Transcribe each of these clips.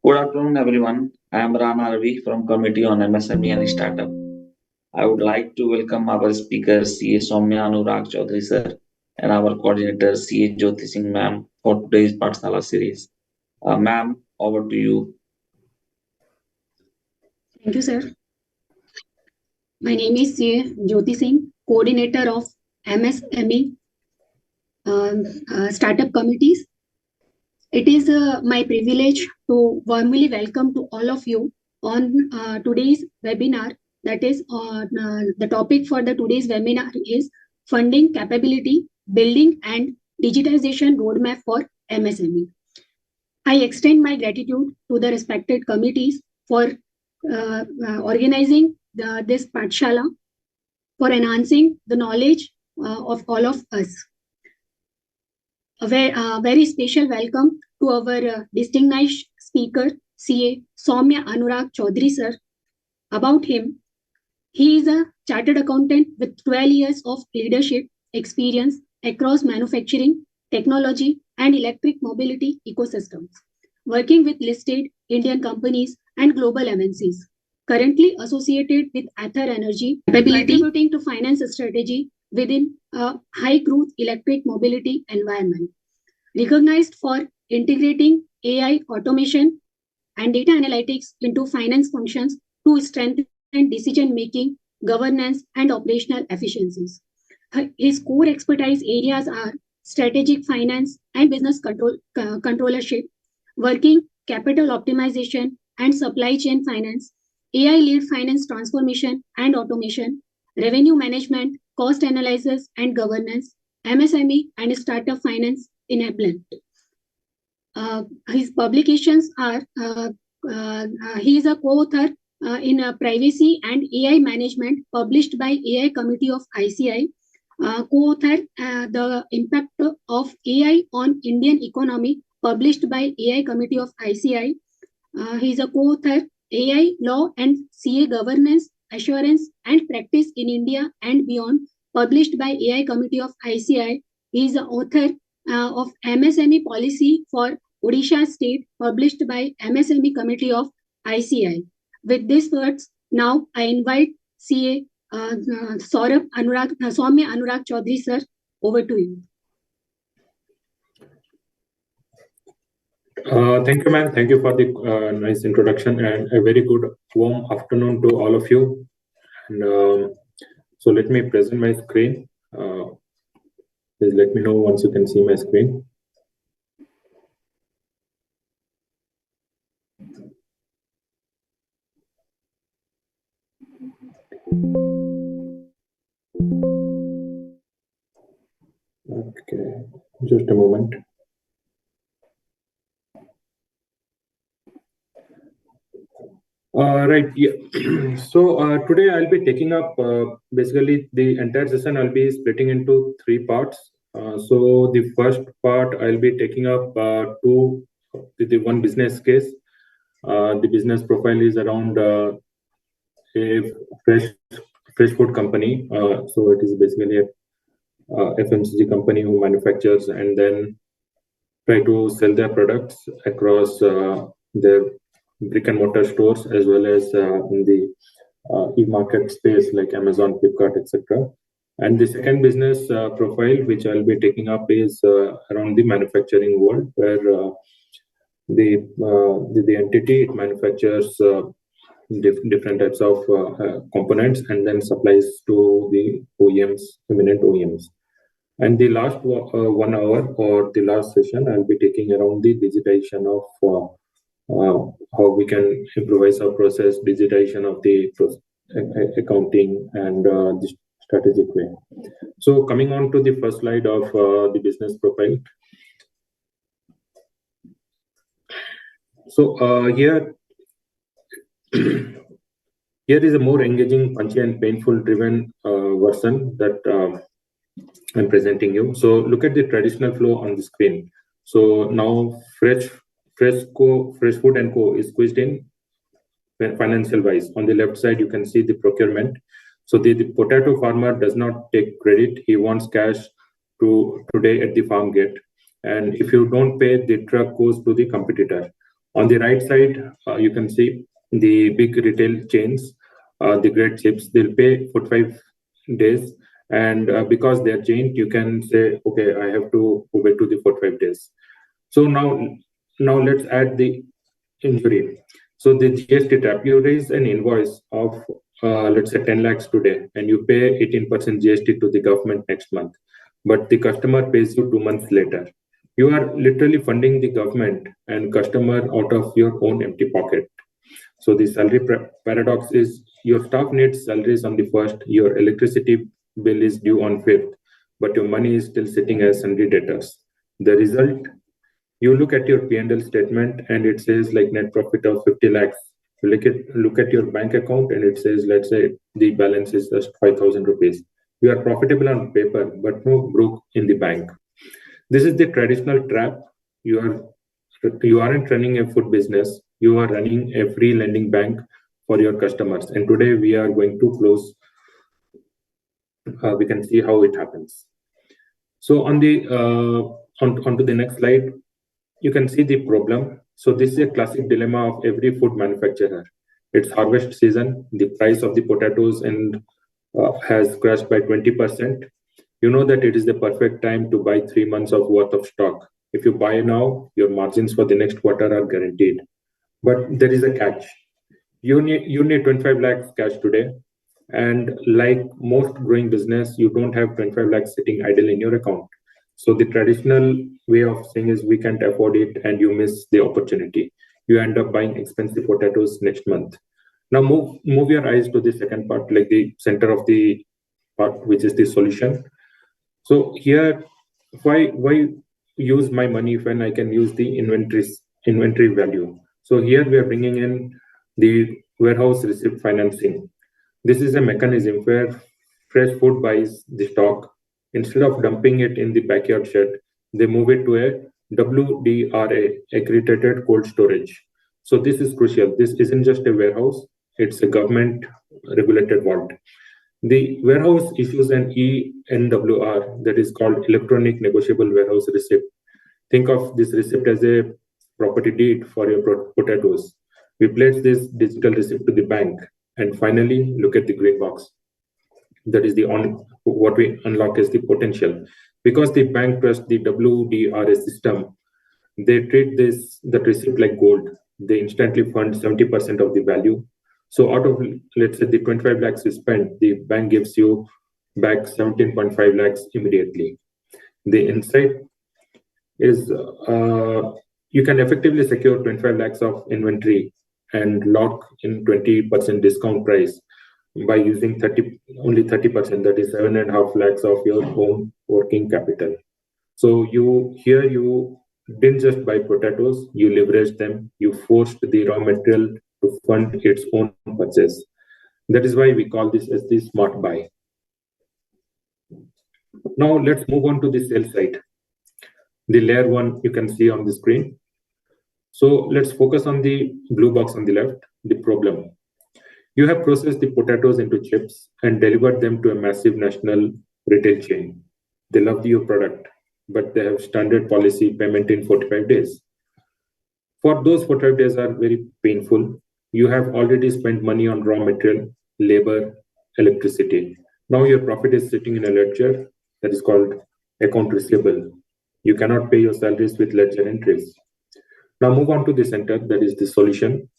Good afternoon, everyone. I am Rana Ravi from Committee on MSME and Startup. I would like to welcome our speaker, CA Soumya Anurag Chaudhary sir, and our coordinator, CA Jyoti Singh ma'am, for today's Pathshala series. Ma'am, over to you. Thank you, sir. My name is CA Jyoti Singh, coordinator of MSME Startup Committees. It is my privilege to warmly welcome to all of you on today's webinar. That is, the topic for the today's webinar is Funding Capability, Building and Digitization Roadmap for MSME. I extend my gratitude to the respected committees for organizing this Pathshala, for enhancing the knowledge of all of us. A very special welcome to our distinguished speaker, CA Soumya Anurag Chaudhary sir. About him, he is a chartered accountant with 12 years of leadership experience across manufacturing, technology, and electric mobility ecosystems, working with listed Indian companies and global MNCs. Currently associated with Ather Energy, contributing to finance strategy within a high growth electric mobility environment. Recognized for integrating AI automation and data analytics into finance functions to strengthen decision making, governance, and operational efficiencies. His core expertise areas are strategic finance and business controllership, working capital optimization and supply chain finance, AI-led finance transformation and automation, revenue management, cost analysis and governance, MSME and startup finance enablement. His publications are, he is a co-author in Privacy and AI Management published by AI Committee of ICI, co-author The Impact of AI on Indian Economy published by AI Committee of ICI. He is a co-author AI Law and CA Governance, Assurance and Practice in India and Beyond published by AI Committee of ICI. He is the author of MSME Policy for Odisha State published by MSME Committee of ICI. With these words, now I invite CA Soumya Anurag Chaudhary sir, over to you. Thank you, ma'am. Thank you for the nice introduction and a very good warm afternoon to all of you. And so let me present my screen. Please let me know once you can see my screen. Okay, just a moment. Right. Yeah. So today I'll be taking up basically the entire session. I'll be splitting into three parts. So the first part I'll be taking up the one business case. The business profile is around a fresh food company. So it is basically a FMCG company who manufactures and then try to sell their products across their brick and mortar stores as well as in the e-market space like Amazon, Flipkart, etc. And the second business profile which I'll be taking up is around the manufacturing world, where the entity manufactures different types of components and then supplies to the OEMs, eminent OEMs. And the last 1 hour or the last session, I'll be taking around the digitization of how we can improvise our process, digitization of the accounting and the strategic way. So coming on to the first slide of the business profile. So here is a more engaging, punchy and painful driven version that I'm presenting you. So look at the traditional flow on the screen. So now Fresh Food and Co is squeezed in financial wise. On the left side, you can see the procurement. So the potato farmer does not take credit. He wants cash today at the farm gate. And if you don't pay, the truck goes to the competitor. On the right side, you can see the big retail chains, the great chips, they'll pay 45 days. And because they're chained, you can say, okay, I have to wait to the 45 days. So now let's add the injury. So the GST trap, you raise an invoice of let's say 10 lakhs today, and you pay 18% GST to the government next month, but the customer pays you 2 months later. You are literally funding the government and customer out of your own empty pocket. So the salary paradox is your staff needs salaries on the first, your electricity bill is due on 5th, but your money is still sitting as sundry debtors. The result, you look at your P&L statement and it says like net profit of 50 lakhs. You look at your bank account and it says, let's say the balance is just 5,000 rupees. You are profitable on paper, but no broke in the bank. This is the traditional trap. You aren't running a food business. You are running a free lending bank for your customers. And today we are going to close. We can see how it happens. So on the onto the next slide, you can see the problem. So this is a classic dilemma of every food manufacturer. It's harvest season. The price of the potatoes and has crashed by 20%. You know that it is the perfect time to buy 3 months of worth of stock. If you buy now, your margins for the next quarter are guaranteed. But there is a catch. You need 25 lakhs cash today. And like most growing business, you don't have 25 lakhs sitting idle in your account. So the traditional way of saying is we can't afford it and you miss the opportunity. You end up buying expensive potatoes next month. Now move your eyes to the second part, like the center of the part, which is the solution. So here, why use my money when I can use the inventory value? So here we are bringing in the warehouse receipt financing. This is a mechanism where fresh food buys the stock. Instead of dumping it in the backyard shed, they move it to a WDRA, accredited cold storage. So this is crucial. This isn't just a warehouse, it's a government regulated vault. The warehouse issues an ENWR, that is called Electronic Negotiable Warehouse Receipt. Think of this receipt as a property deed for your potatoes. We place this digital receipt to the bank, and finally look at the green box. That is what we unlock is the potential. Because the bank trusts the WDRA system, they treat the receipt like gold. They instantly fund 70% of the value. So out of, let's say, the 25 lakhs you spent, the bank gives you back 17.5 lakhs immediately. The insight is you can effectively secure 25 lakhs of inventory and lock in 20% discount price by using only 30%, that is 7.5 lakhs of your own working capital. So you didn't just buy potatoes, you leveraged them, you forced the raw material to fund its own purchase. That is why we call this as the smart buy. Now let's move on to the sales side. The layer one you can see on the screen. So let's focus on the blue box on the left, the problem. You have processed the potatoes into chips and delivered them to a massive national retail chain. They love your product, but they have standard policy payment in 45 days. For those 45 days are very painful. You have already spent money on raw material, labor, electricity. Now your profit is sitting in a ledger that is called account receivable. You cannot pay your salaries with ledger entries. Now move on to the center, that is the solution.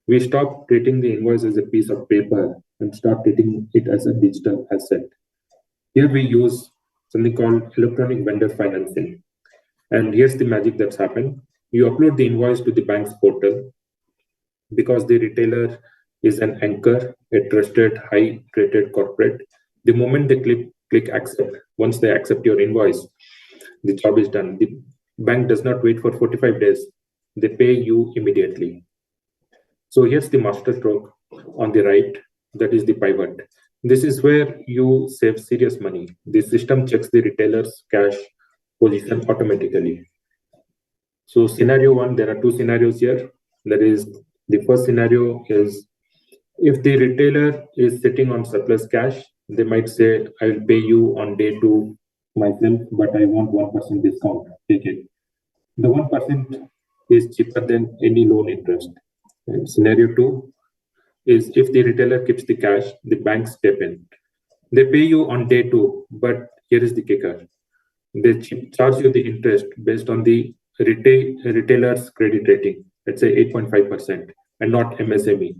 We stop treating the invoice as a piece of paper and start treating it as a digital asset. Here we use something called electronic vendor financing. And here's the magic that's happened. You upload the invoice to the bank's portal. Because the retailer is an anchor, a trusted, high-rated corporate, the moment they click accept, once they accept your invoice, the job is done. The bank does not wait for 45 days. They pay you immediately. So here's the master stroke on the right, that is the pivot. This is where you save serious money. The system checks the retailer's cash position automatically. So scenario one, there are two scenarios here. That is, the first scenario is if the retailer is sitting on surplus cash, they might say, I will pay you on day 2 myself, but I want 1% discount. Take it. The 1% is cheaper than any loan interest. And scenario 2 is if the retailer keeps the cash, the banks step in. They pay you on day 2, but here is the kicker. They charge you the interest based on the retailer's credit rating, let's say 8.5%, and not MSME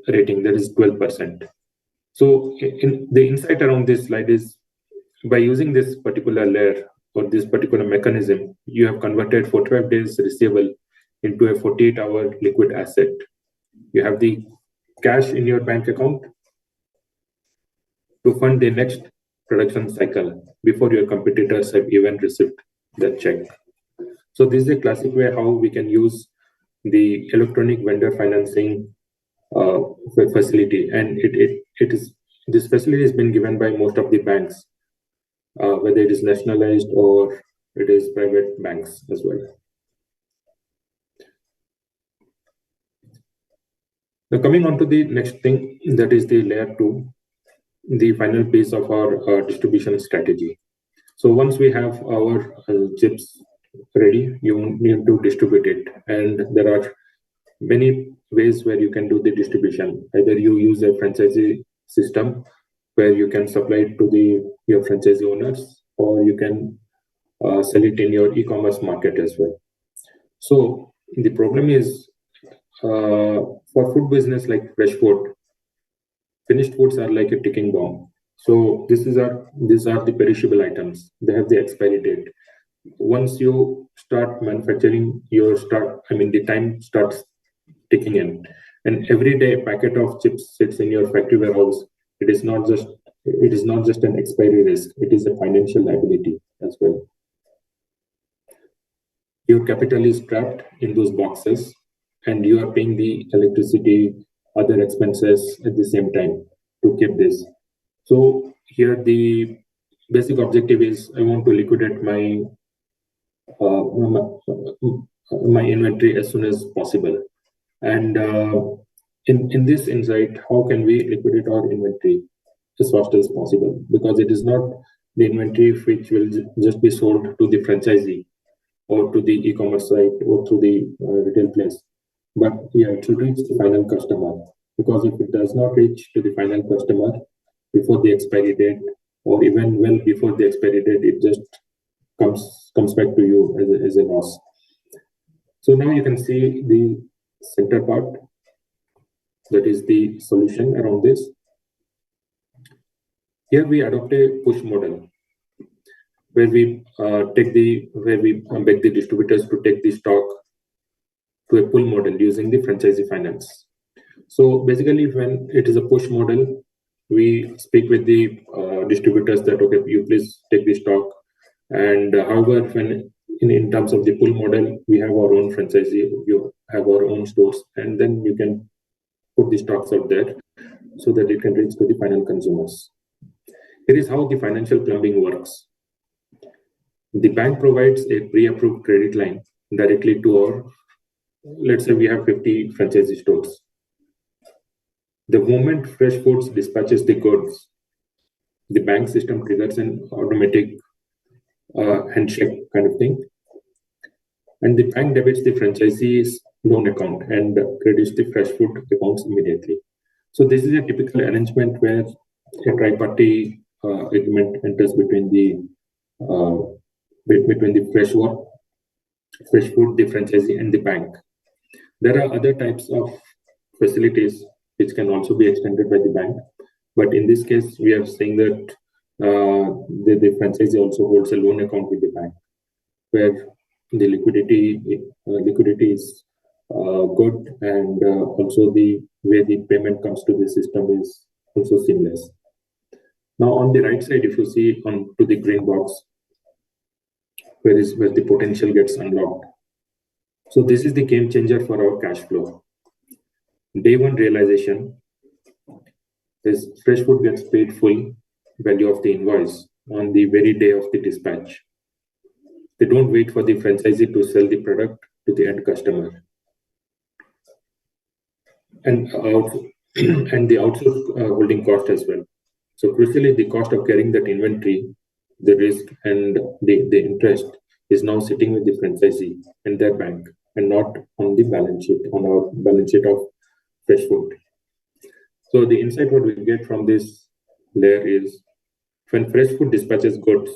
rating, that is 12%. So the insight around this slide is, by using this particular layer or this particular mechanism, you have converted 45 days receivable into a 48-hour liquid asset. You have the cash in your bank account to fund the next production cycle before your competitors have even received that check. So this is a classic way how we can use the electronic vendor financing facility, and this facility has been given by most of the banks, whether it is nationalized or it is private banks as well. Now coming on to the next thing, that is the layer 2, the final piece of our distribution strategy. So once we have our chips ready, you need to distribute it, and there are many ways where you can do the distribution. Either you use a franchisee system where you can supply it to your franchisee owners, or you can sell it in your e-commerce market as well. So the problem is, for food business like fresh food, finished foods are like a ticking bomb. So these are the perishable items. They have the expiry date. Once you start manufacturing, the time starts ticking in, and every day a packet of chips sits in your factory warehouse. It is not just an expiry risk, it is a financial liability as well. Your capital is trapped in those boxes, and you are paying the electricity, other expenses at the same time to keep this. So here the basic objective is, I want to liquidate my inventory as soon as possible. And in this insight, how can we liquidate our inventory as fast as possible? Because it is not the inventory which will just be sold to the franchisee or to the e-commerce site or to the retail place, but it should reach the final customer. Because if it does not reach to the final customer before the expiry date, or even well before the expiry date, it just comes back to you as a loss. So now you can see the center part, that is the solution around this. Here we adopt a push model where we beg the distributors to take the stock to a pull model using the franchisee finance. So basically, when it is a push model, we speak with the distributors that, okay, you please take the stock. And however, when in terms of the pull model, we have our own franchisee, you have our own stores, and then you can put the stocks out there so that it can reach to the final consumers. Here is how the financial plumbing works. The bank provides a pre-approved credit line directly to our, let's say we have 50 franchisee stores. The moment Fresh Foods dispatches the goods, the bank system triggers an automatic handshake kind of thing, and the bank debits the franchisee's loan account and credits the Fresh Food accounts immediately. So this is a typical arrangement where a tri-party agreement enters between the Fresh Food, the franchisee, and the bank. There are other types of facilities which can also be extended by the bank, but in this case, we are saying that the franchisee also holds a loan account with the bank, where the liquidity is good, and also the way the payment comes to the system is also seamless. Now on the right side, if you see on to the green box, where the potential gets unlocked. So this is the game changer for our cash flow. Day one realization is Fresh Food gets paid full value of the invoice on the very day of the dispatch. They don't wait for the franchisee to sell the product to the end customer. And the outsourced holding cost as well. So crucially, the cost of carrying that inventory, the risk, and the interest is now sitting with the franchisee and their bank. and not on the balance sheet, on our balance sheet of fresh food. So the insight what we get from this layer is when fresh food dispatches goods,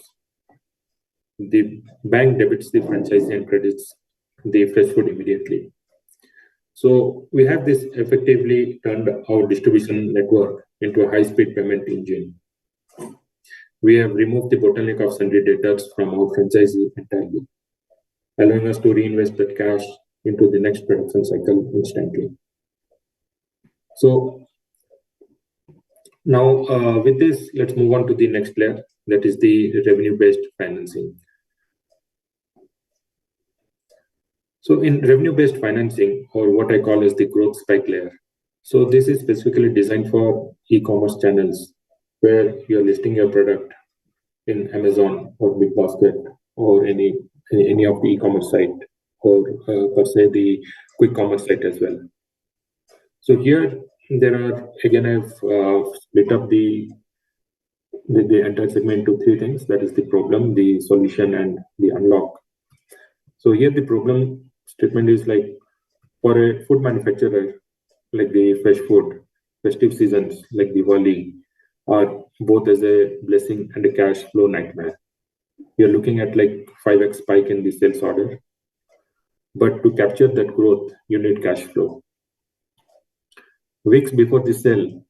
the bank debits the franchisee and credits the fresh food immediately. So we have this effectively turned our distribution network into a high-speed payment engine. We have removed the bottleneck of sundry debtors from our franchisee entirely, allowing us to reinvest that cash into the next production cycle instantly. So now with this, let's move on to the next layer, that is the revenue-based financing. So in revenue-based financing, or what I call as the growth spike layer, so this is specifically designed for e-commerce channels where you're listing your product in Amazon or Big Basket or any of the e-commerce site, or per se the quick commerce site as well. So here there are, again, I've split up the entire segment into three things. That is the problem, the solution, and the unlock. So here the problem statement is like, for a food manufacturer, like the fresh food, festive seasons like Diwali are both as a blessing and a cash flow nightmare. You're looking at like 5x spike in the sales order. But to capture that growth, you need cash flow. Weeks before the sale,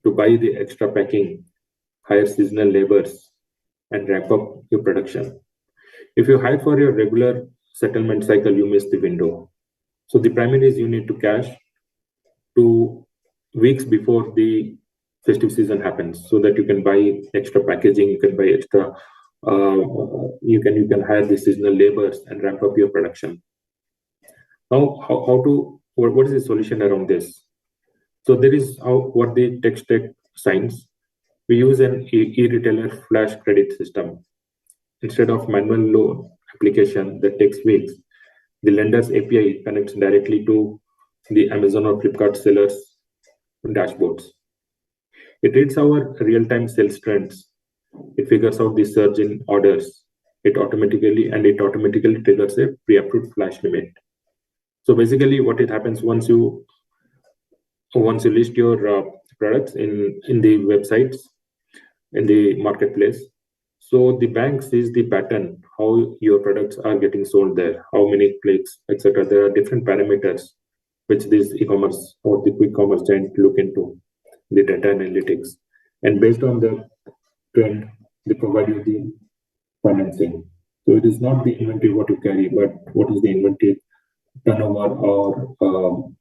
to buy the extra packing, hire seasonal labors, and ramp up your production. If you hire for your regular settlement cycle, you miss the window. So the primary is you need to cash 2 weeks before the festive season happens, so that you can buy extra packaging, you can buy extra, you can hire the seasonal labors and ramp up your production. Now, what is the solution around this? So there is what the tech stack signs. We use an e-retailer flash credit system. Instead of manual loan application that takes weeks, the lender's API connects directly to the Amazon or Flipkart sellers' dashboards. It reads our real-time sales trends. It figures out the surge in orders. It automatically triggers a pre-approved flash limit. So basically, what it happens once you list your products in the websites, in the marketplace, so the bank sees the pattern, how your products are getting sold there, how many clicks, etc. There are different parameters which this e-commerce or the quick commerce giant look into, the data analytics. And based on the trend, they provide you the financing. So it is not the inventory what you carry, but what is the inventory turnover, or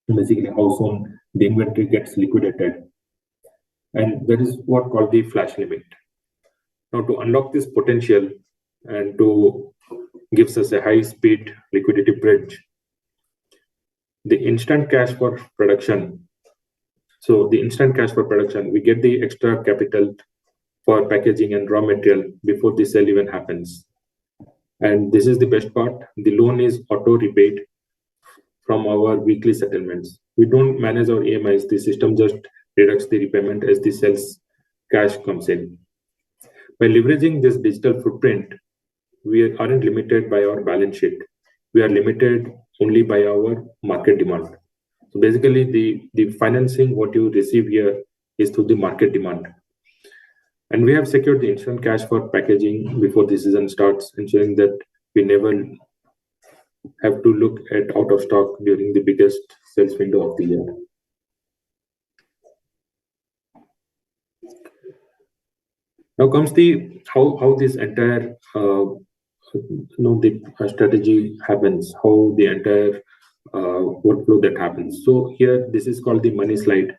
basically how soon the inventory gets liquidated. And that is what called the flash limit. Now, to unlock this potential and to gives us a high-speed liquidity bridge, the instant cash for production. So the instant cash for production, we get the extra capital for packaging and raw material before the sale even happens. And this is the best part. The loan is auto repaid from our weekly settlements. We don't manage our EMIs. The system just deducts the repayment as the sales cash comes in. By leveraging this digital footprint, we aren't limited by our balance sheet. We are limited only by our market demand. So basically, the financing what you receive here is through the market demand. And we have secured the instant cash for packaging before the season starts, ensuring that we never have to look at out of stock during the biggest sales window of the year. Now comes the how this entire the strategy happens, how the entire workflow that happens. So here, this is called the money slide.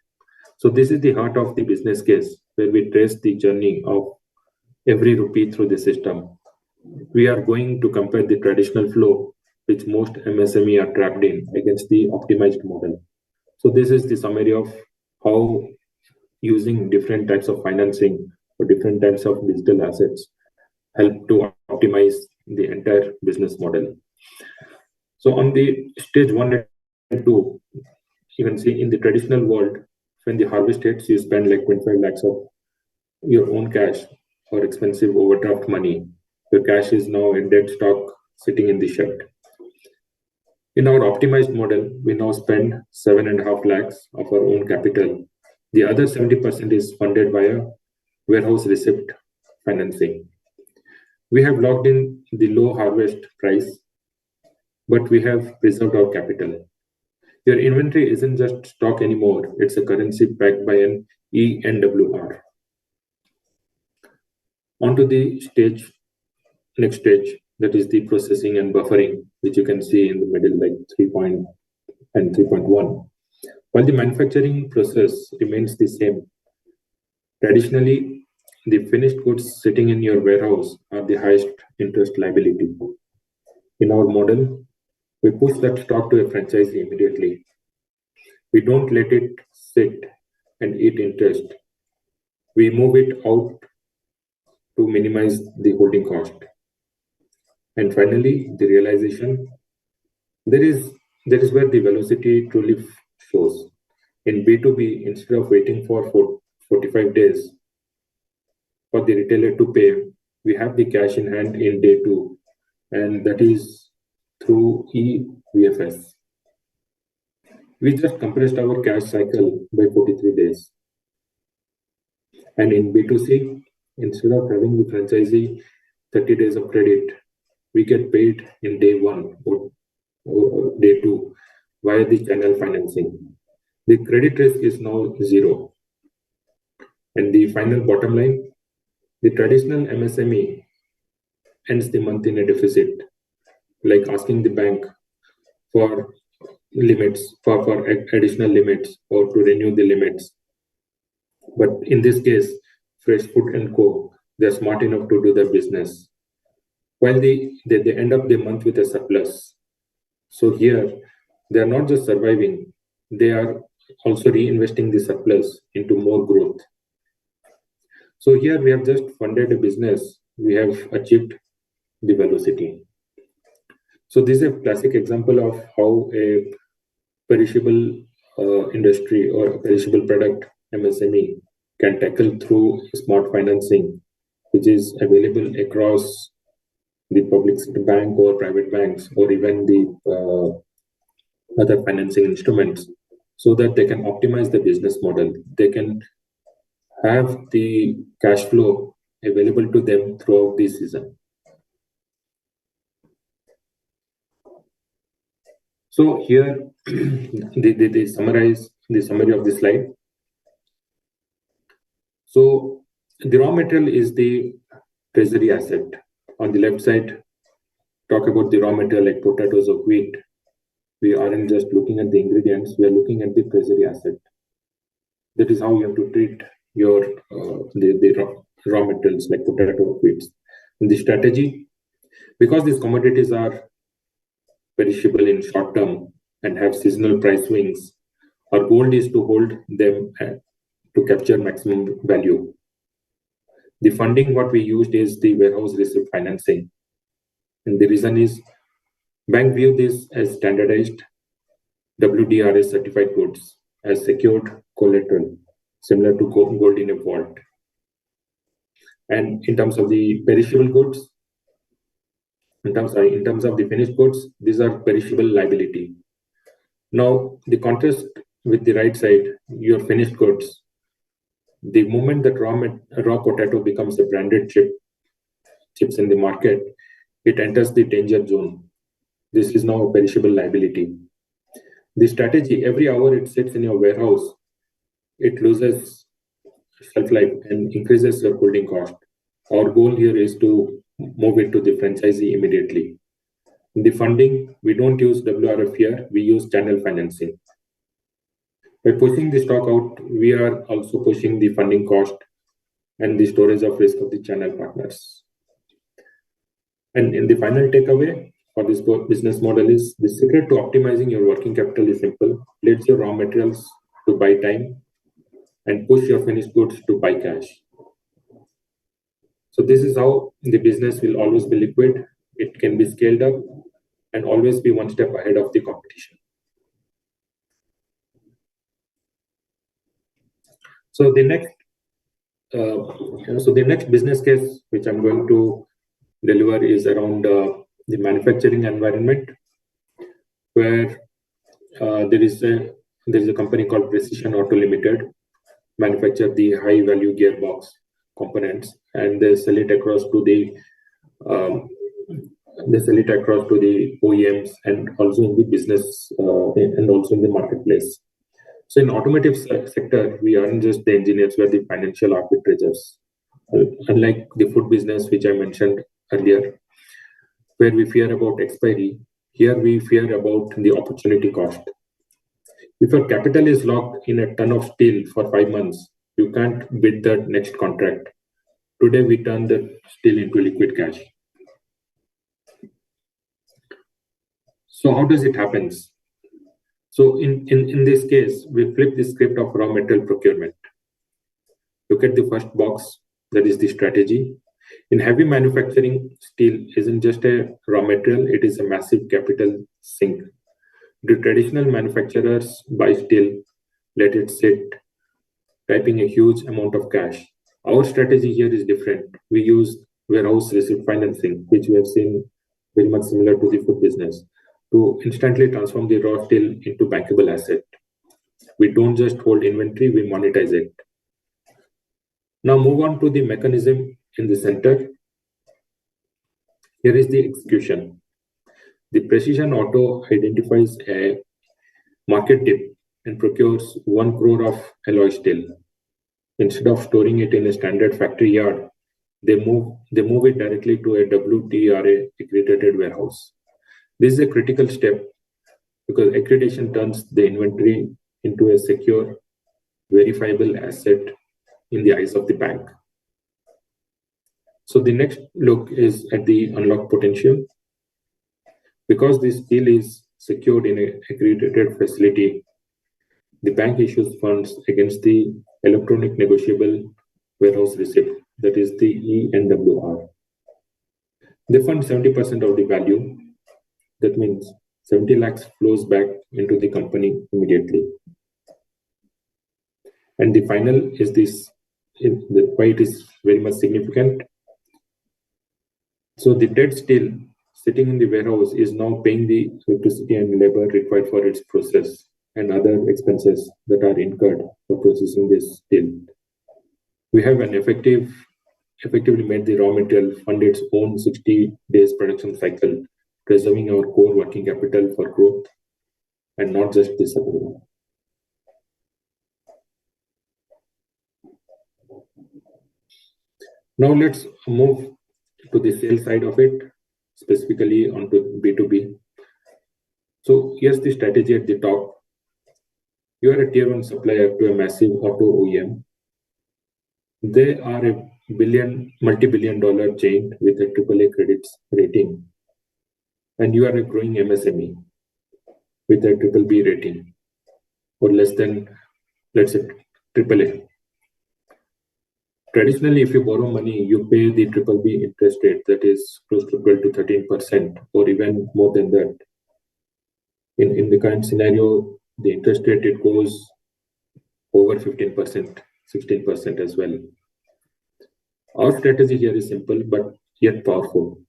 So this is the heart of the business case, where we trace the journey of every rupee through the system. We are going to compare the traditional flow, which most MSME are trapped in, against the optimized model. So this is the summary of how using different types of financing or different types of digital assets help to optimize the entire business model. So on the stage 1 and 2, you can see in the traditional world, when the harvest hits, you spend like 25 lakhs of your own cash or expensive overdraft money. Your cash is now in dead stock sitting in the shed. In our optimized model, we now spend 7.5 lakhs of our own capital. The other 70% is funded via warehouse receipt financing. We have locked in the low harvest price, but we have preserved our capital. Your inventory isn't just stock anymore, it's a currency backed by an ENWR. Onto the next stage, that is the processing and buffering, which you can see in the middle, like 3 and 3.1. While the manufacturing process remains the same, traditionally, the finished goods sitting in your warehouse are the highest interest liability. In our model, we push that stock to a franchisee immediately. We don't let it sit and eat interest. We move it out to minimize the holding cost. And finally, the realization, there is where the velocity truly shows. In B2B, instead of waiting for 45 days for the retailer to pay, we have the cash in hand in day 2, and that is through EVFS. We just compressed our cash cycle by 43 days. And in B2C, instead of having the franchisee 30 days of credit, we get paid in day 1 or day 2 via the channel financing. The credit risk is now 0. And the final bottom line, the traditional MSME ends the month in a deficit, like asking the bank for limits, for additional limits, or to renew the limits. But in this case, Fresh Food & Co., they're smart enough to do their business. While they end up the month with a surplus. So here, they are not just surviving, they are also reinvesting the surplus into more growth. So here we have just funded a business, we have achieved the velocity. So this is a classic example of how a perishable industry or a perishable product MSME can tackle through smart financing, which is available across the public sector bank or private banks or even the other financing instruments, so that they can optimize the business model. They can have the cash flow available to them throughout the season. So here, the summary of the slide. So the raw material is the treasury asset. On the left side, talk about the raw material like potatoes or wheat. We aren't just looking at the ingredients, we are looking at the treasury asset. That is how you have to treat your the raw materials like potato or wheat. And the strategy, because these commodities are perishable in short term and have seasonal price swings, our goal is to hold them to capture maximum value. The funding what we used is the warehouse receipt financing. And the reason is bank view this as standardized WDRS certified goods as secured collateral, similar to gold in a vault. And in terms of the perishable goods, in terms of the finished goods, these are perishable liability. Now, the contrast with the right side, your finished goods, the moment that raw potato becomes a branded chips in the market, it enters the danger zone. This is now a perishable liability. The strategy, every hour it sits in your warehouse, it loses shelf life and increases your holding cost. Our goal here is to move it to the franchisee immediately. In the funding, we don't use WRF here, we use channel financing. By pushing the stock out, we are also pushing the funding cost and the storage of risk of the channel partners. And in the final takeaway for this business model is the secret to optimizing your working capital is simple. Let your raw materials to buy time and push your finished goods to buy cash. So this is how the business will always be liquid. It can be scaled up and always be one step ahead of the competition. So the next business case which I'm going to deliver is around the manufacturing environment. where there is a company called Precision Auto Limited, manufacture the high value gearbox components, and they sell it across to the OEMs and also in the business and also in the marketplace. So in automotive sector, we aren't just the engineers, we are the financial arbitrators. Unlike the food business, which I mentioned earlier, where we fear about expiry, here we fear about the opportunity cost. If your capital is locked in a ton of steel for 5 months, you can't bid the next contract. Today, we turn the steel into liquid cash. So how does it happen? So in this case, we flip the script of raw material procurement. Look at the first box, that is the strategy. In heavy manufacturing, steel isn't just a raw material, it is a massive capital sink. The traditional manufacturers buy steel, let it sit, typing a huge amount of cash. Our strategy here is different. We use warehouse receipt financing, which we have seen very much similar to the food business, to instantly transform the raw steel into bankable asset. We don't just hold inventory, we monetize it. Now move on to the mechanism in the center. Here is the execution. The Precision Auto identifies a market dip and procures 1 crore of alloy steel. Instead of storing it in a standard factory yard, they move it directly to a WTRA accredited warehouse. This is a critical step because accreditation turns the inventory into a secure, verifiable asset in the eyes of the bank. So the next look is at the unlocked potential. Because this steel is secured in an accredited facility, the bank issues funds against the electronic negotiable warehouse receipt, that is the ENWR. They fund 70% of the value. That means 70 lakhs flows back into the company immediately. And the final is this, why it is very much significant. So the dead steel sitting in the warehouse is now paying the electricity and labor required for its process and other expenses that are incurred for processing this steel. We have effectively made the raw material fund its own 60 days production cycle, preserving our core working capital for growth and not just the supply. Now let's move to the sales side of it, specifically onto B2B. So here's the strategy at the top. You are a tier 1 supplier to a massive auto OEM. They are a multi-billion dollar chain with a AAA credits rating. And you are a growing MSME with a BBB rating, or less than, let's say, AAA. Traditionally, if you borrow money, you pay the BBB interest rate, that is close to 12 to 13%, or even more than that. In the current scenario, the interest rate, it goes over 15%, 16% as well. Our strategy here is simple, but yet powerful.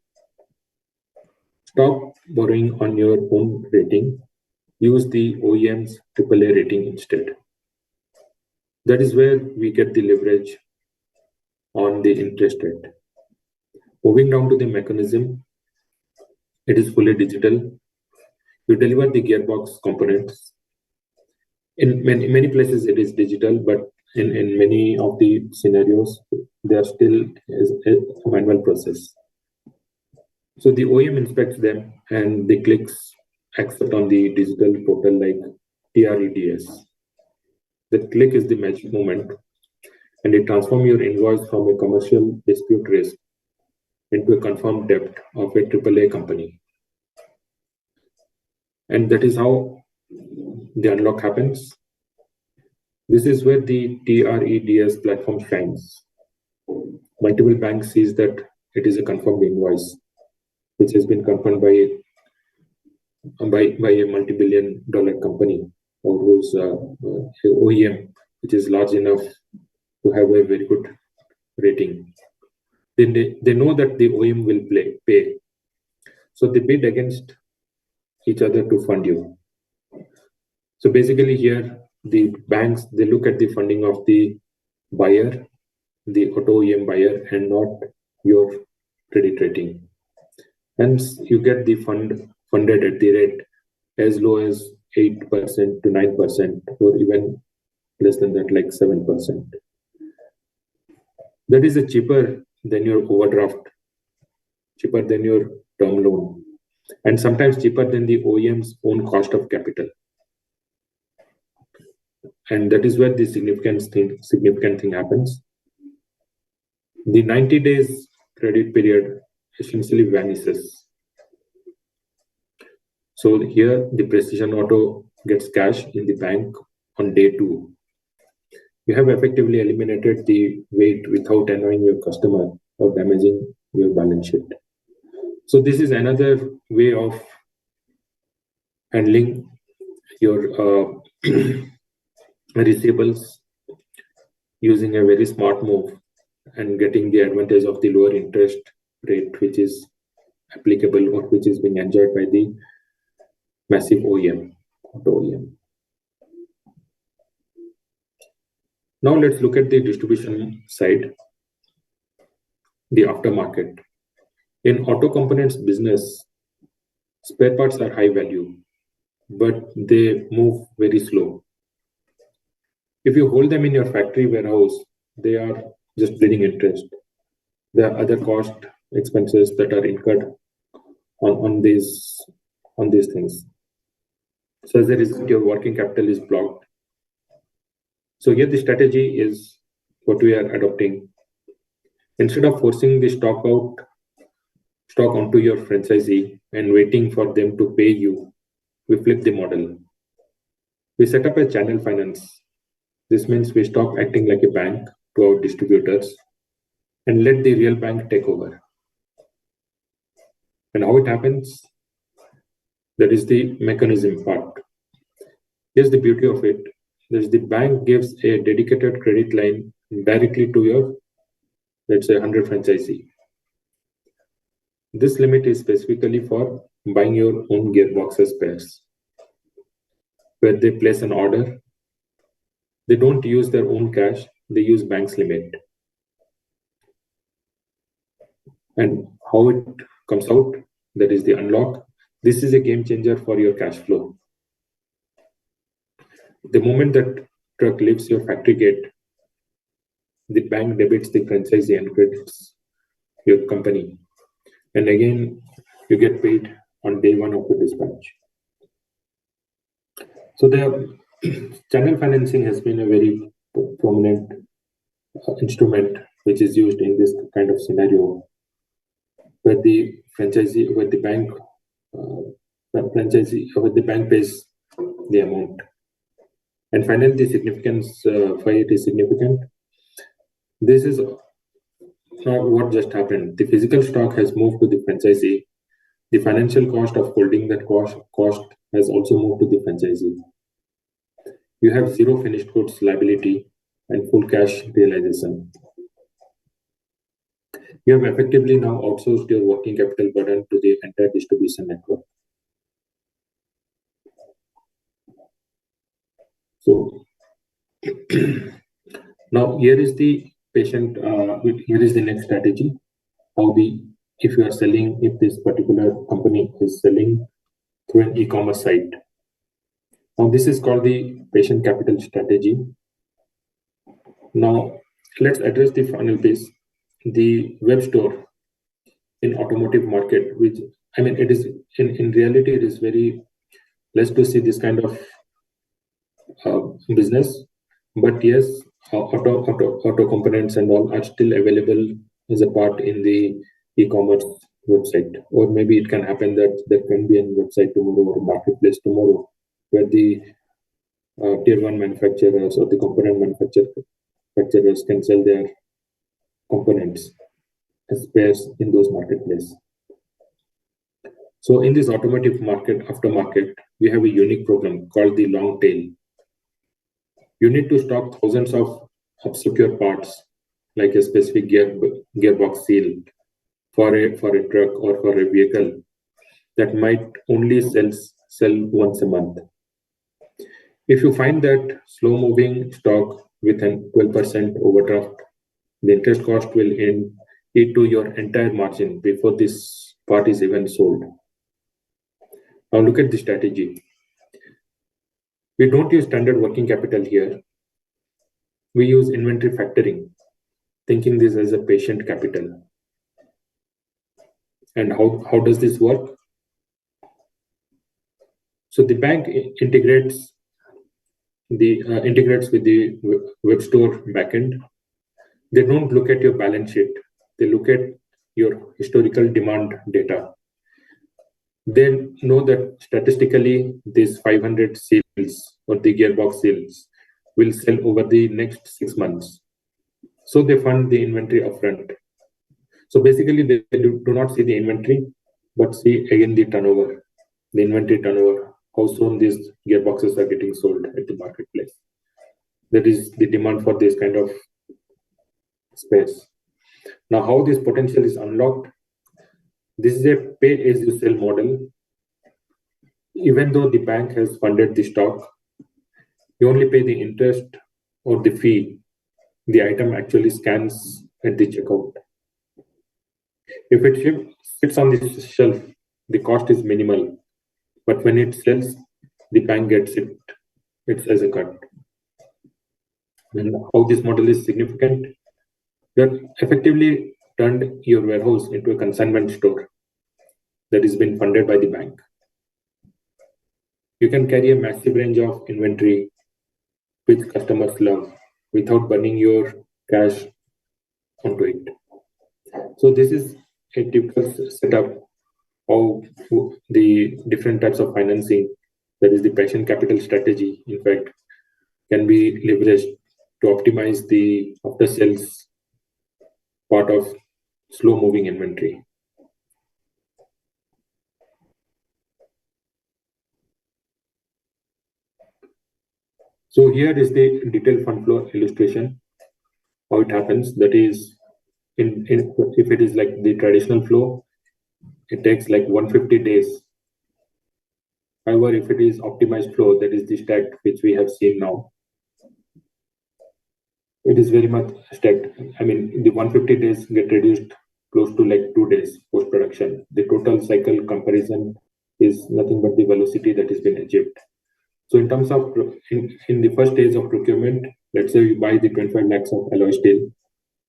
Stop borrowing on your own rating. Use the OEM's AAA rating instead. That is where we get the leverage on the interest rate. Moving down to the mechanism, it is fully digital. You deliver the gearbox components. In many places it is digital, but in many of the scenarios, they are still a manual process. So the OEM inspects them and the clicks accept on the digital portal like TREDS. The click is the magic moment, and it transforms your invoice from a commercial dispute risk into a confirmed debt of a AAA company. And that is how the unlock happens. This is where the TREDS platform shines. Multiple banks sees that it is a confirmed invoice, which has been confirmed by a multi-billion dollar company or whose OEM, which is large enough to have a very good rating. Then they know that the OEM will pay. So they bid against each other to fund you. So basically here, the banks, they look at the funding of the buyer, the auto OEM buyer, and not your credit rating. Hence, you get the funded at the rate as low as 8% to 9%, or even less than that, like 7%. That is cheaper than your overdraft, cheaper than your term loan, and sometimes cheaper than the OEM's own cost of capital. And that is where the significant thing happens. The 90 days credit period essentially vanishes. So here the Precision Auto gets cash in the bank on day 2. You have effectively eliminated the wait without annoying your customer or damaging your balance sheet. So this is another way of handling your receivables using a very smart move and getting the advantage of the lower interest rate which is applicable or which is being enjoyed by the massive OEM, auto OEM. Now let's look at the distribution side, the aftermarket. In auto components business, spare parts are high value, but they move very slow. If you hold them in your factory warehouse, they are just bleeding interest. There are other cost expenses that are incurred on these things. So as a result, your working capital is blocked. So here the strategy is what we are adopting. Instead of forcing the stock onto your franchisee and waiting for them to pay you, we flip the model. We set up a channel finance. This means we stop acting like a bank to our distributors and let the real bank take over. And how it happens? That is the mechanism part. Here's the beauty of it. There's the bank gives a dedicated credit line directly to your, let's say, 100 franchisee. This limit is specifically for buying your own gearboxes spares. Where they place an order, they don't use their own cash, they use bank's limit. And how it comes out, that is the unlock. This is a game changer for your cash flow. The moment that truck leaves your factory gate, the bank debits the franchisee and credits your company. And again, you get paid on day 1 of the dispatch. So the channel financing has been a very prominent instrument which is used in this kind of scenario, where the franchisee, where the bank pays the amount. And finally, the significance why it is significant. This is not what just happened. The physical stock has moved to the franchisee. The financial cost of holding that cost has also moved to the franchisee. You have zero finished goods liability and full cash realization. You have effectively now outsourced your working capital burden to the entire distribution network. So now here is the here is the next strategy. If you are selling, if this particular company is selling through an e-commerce site. Now this is called the patient capital strategy. Now let's address the final piece, the web store in automotive market, which I mean it is in reality it is very less to see this kind of business, but yes, auto components and all are still available as a part in the e-commerce website. Or maybe it can happen that there can be a website tomorrow or a marketplace tomorrow where the tier 1 manufacturers or the component manufacturers can sell their components as spares in those marketplaces. So in this automotive market, aftermarket, we have a unique problem called the long tail. You need to stock thousands of obscure parts, like a specific gearbox seal for a truck or for a vehicle that might only sells sell once a month. If you find that slow-moving stock with an 12% overdraft, the interest cost will eat to your entire margin before this part is even sold. Now look at the strategy. We don't use standard working capital here. We use inventory factoring, thinking this as a patient capital. And how does this work? So the bank integrates with the web store backend. They don't look at your balance sheet. They look at your historical demand data. They know that statistically these 500 seals or the gearbox seals will sell over the next 6 months. So they fund the inventory upfront. So basically they do not see the inventory, but see again the turnover, the inventory turnover, how soon these gearboxes are getting sold at the marketplace. That is the demand for this kind of space. Now, how this potential is unlocked? This is a pay-as-you-sell model. Even though the bank has funded the stock, you only pay the interest or the fee the item actually scans at the checkout. If it sits on the shelf, the cost is minimal, but when it sells, the bank gets it as a cut. And how this model is significant? We have effectively turned your warehouse into a consignment store that is being funded by the bank. You can carry a massive range of inventory which customers love without burning your cash onto it. So this is a typical setup of the different types of financing, that is the patient capital strategy, in fact, can be leveraged to optimize the after sales part of slow moving inventory. So here is the detailed fund flow illustration, how it happens. That is, if it is like the traditional flow, it takes like 150 days. However, if it is optimized flow, that is the stack which we have seen now, it is very much stacked. I mean, the 150 days get reduced close to like 2 days post-production. The total cycle comparison is nothing but the velocity that has been achieved. So in terms of, in the first stage of procurement, let's say you buy the 25 lakhs of alloy steel,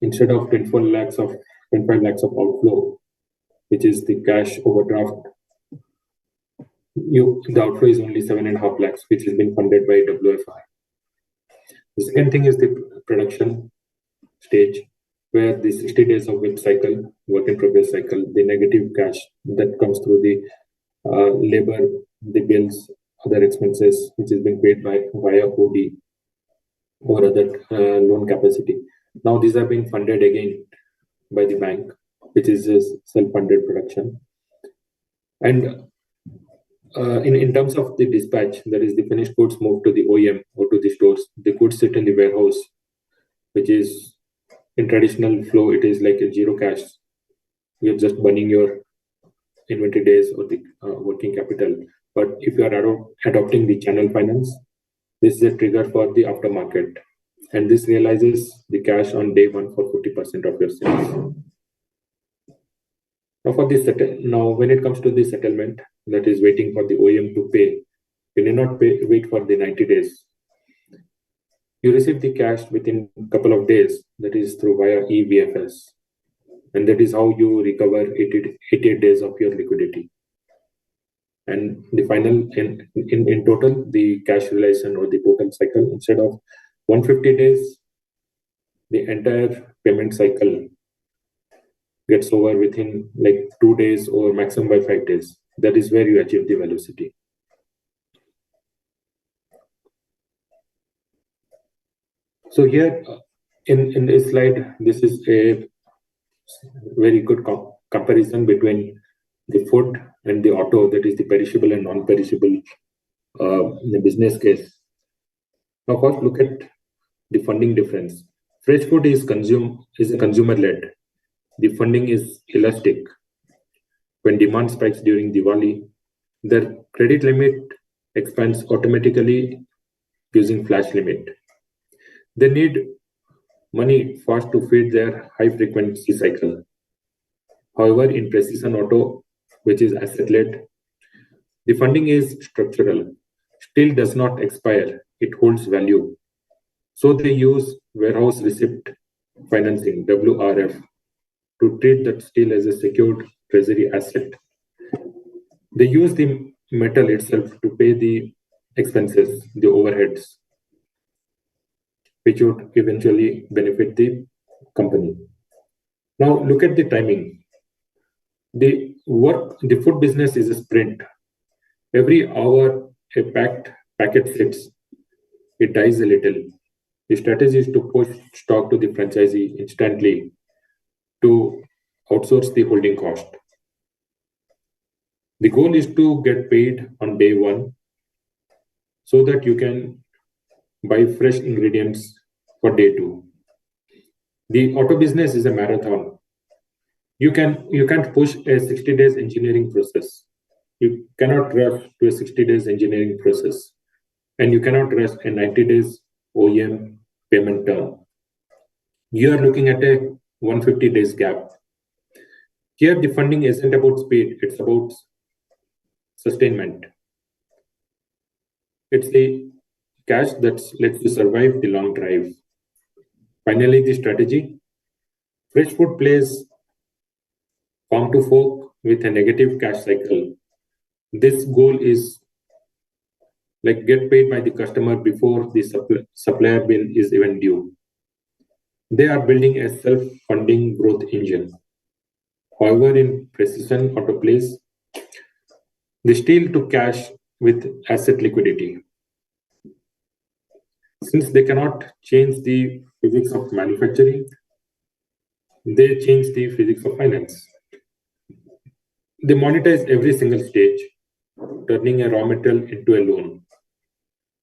instead of 25 lakhs of outflow, which is the cash overdraft, the outflow is only 7.5 lakhs, which has been funded by WFR. The second thing is the production stage, where the 60 days of WIP cycle, work in progress cycle, the negative cash that comes through the labor, the bills, other expenses, which has been paid via OD or other loan capacity. Now these are being funded again by the bank, which is a self-funded production. And in terms of the dispatch, that is the finished goods moved to the OEM or to the stores. The goods sit in the warehouse, which is in traditional flow, it is like a zero cash. You're just burning your inventory days or the working capital. But if you are adopting the channel finance, this is a trigger for the aftermarket. And this realizes the cash on day one for 40% of your sales. Now, when it comes to the settlement, that is waiting for the OEM to pay, you need not wait for the 90 days. You receive the cash within a couple of days, that is through via EVFS. And that is how you recover 88 days of your liquidity. And the final, in total, the cash realization or the total cycle, instead of 150 days, the entire payment cycle gets over within like 2 days or maximum by 5 days. That is where you achieve the velocity. So here in this slide, this is a very good comparison between the food and the auto, that is the perishable and non-perishable the business case. Now first look at the funding difference. Fresh food is a consumer-led. The funding is elastic. When demand spikes during Diwali, Their credit limit expands automatically using flash limit. They need money fast to feed their high frequency cycle. However, in precision auto, which is asset-led, the funding is structural, still does not expire, it holds value. So they use warehouse receipt financing, WRF, to treat that steel as a secured treasury asset. They use the metal itself to pay the expenses, the overheads, which would eventually benefit the company. Now look at the timing. The food business is a sprint. Every hour a packet sits, it dies a little. The strategy is to push stock to the franchisee instantly to outsource the holding cost. The goal is to get paid on day one so that you can buy fresh ingredients for day two. The auto business is a marathon. You can't push a 60 days engineering process. You cannot rush to a 60 days engineering process, and you cannot rush a 90 days OEM payment term. You are looking at a 150 days gap. Here, the funding isn't about speed, it's about sustainment. It's the cash that lets you survive the long drive. Finally, the strategy. Fresh food plays farm to fork with a negative cash cycle. This goal is like get paid by the customer before the supplier bill is even due. They are building a self-funding growth engine. However, in precision auto plays, they steal to cash with asset liquidity. Since they cannot change the physics of manufacturing, they change the physics of finance. They monetize every single stage, turning a raw material into a loan,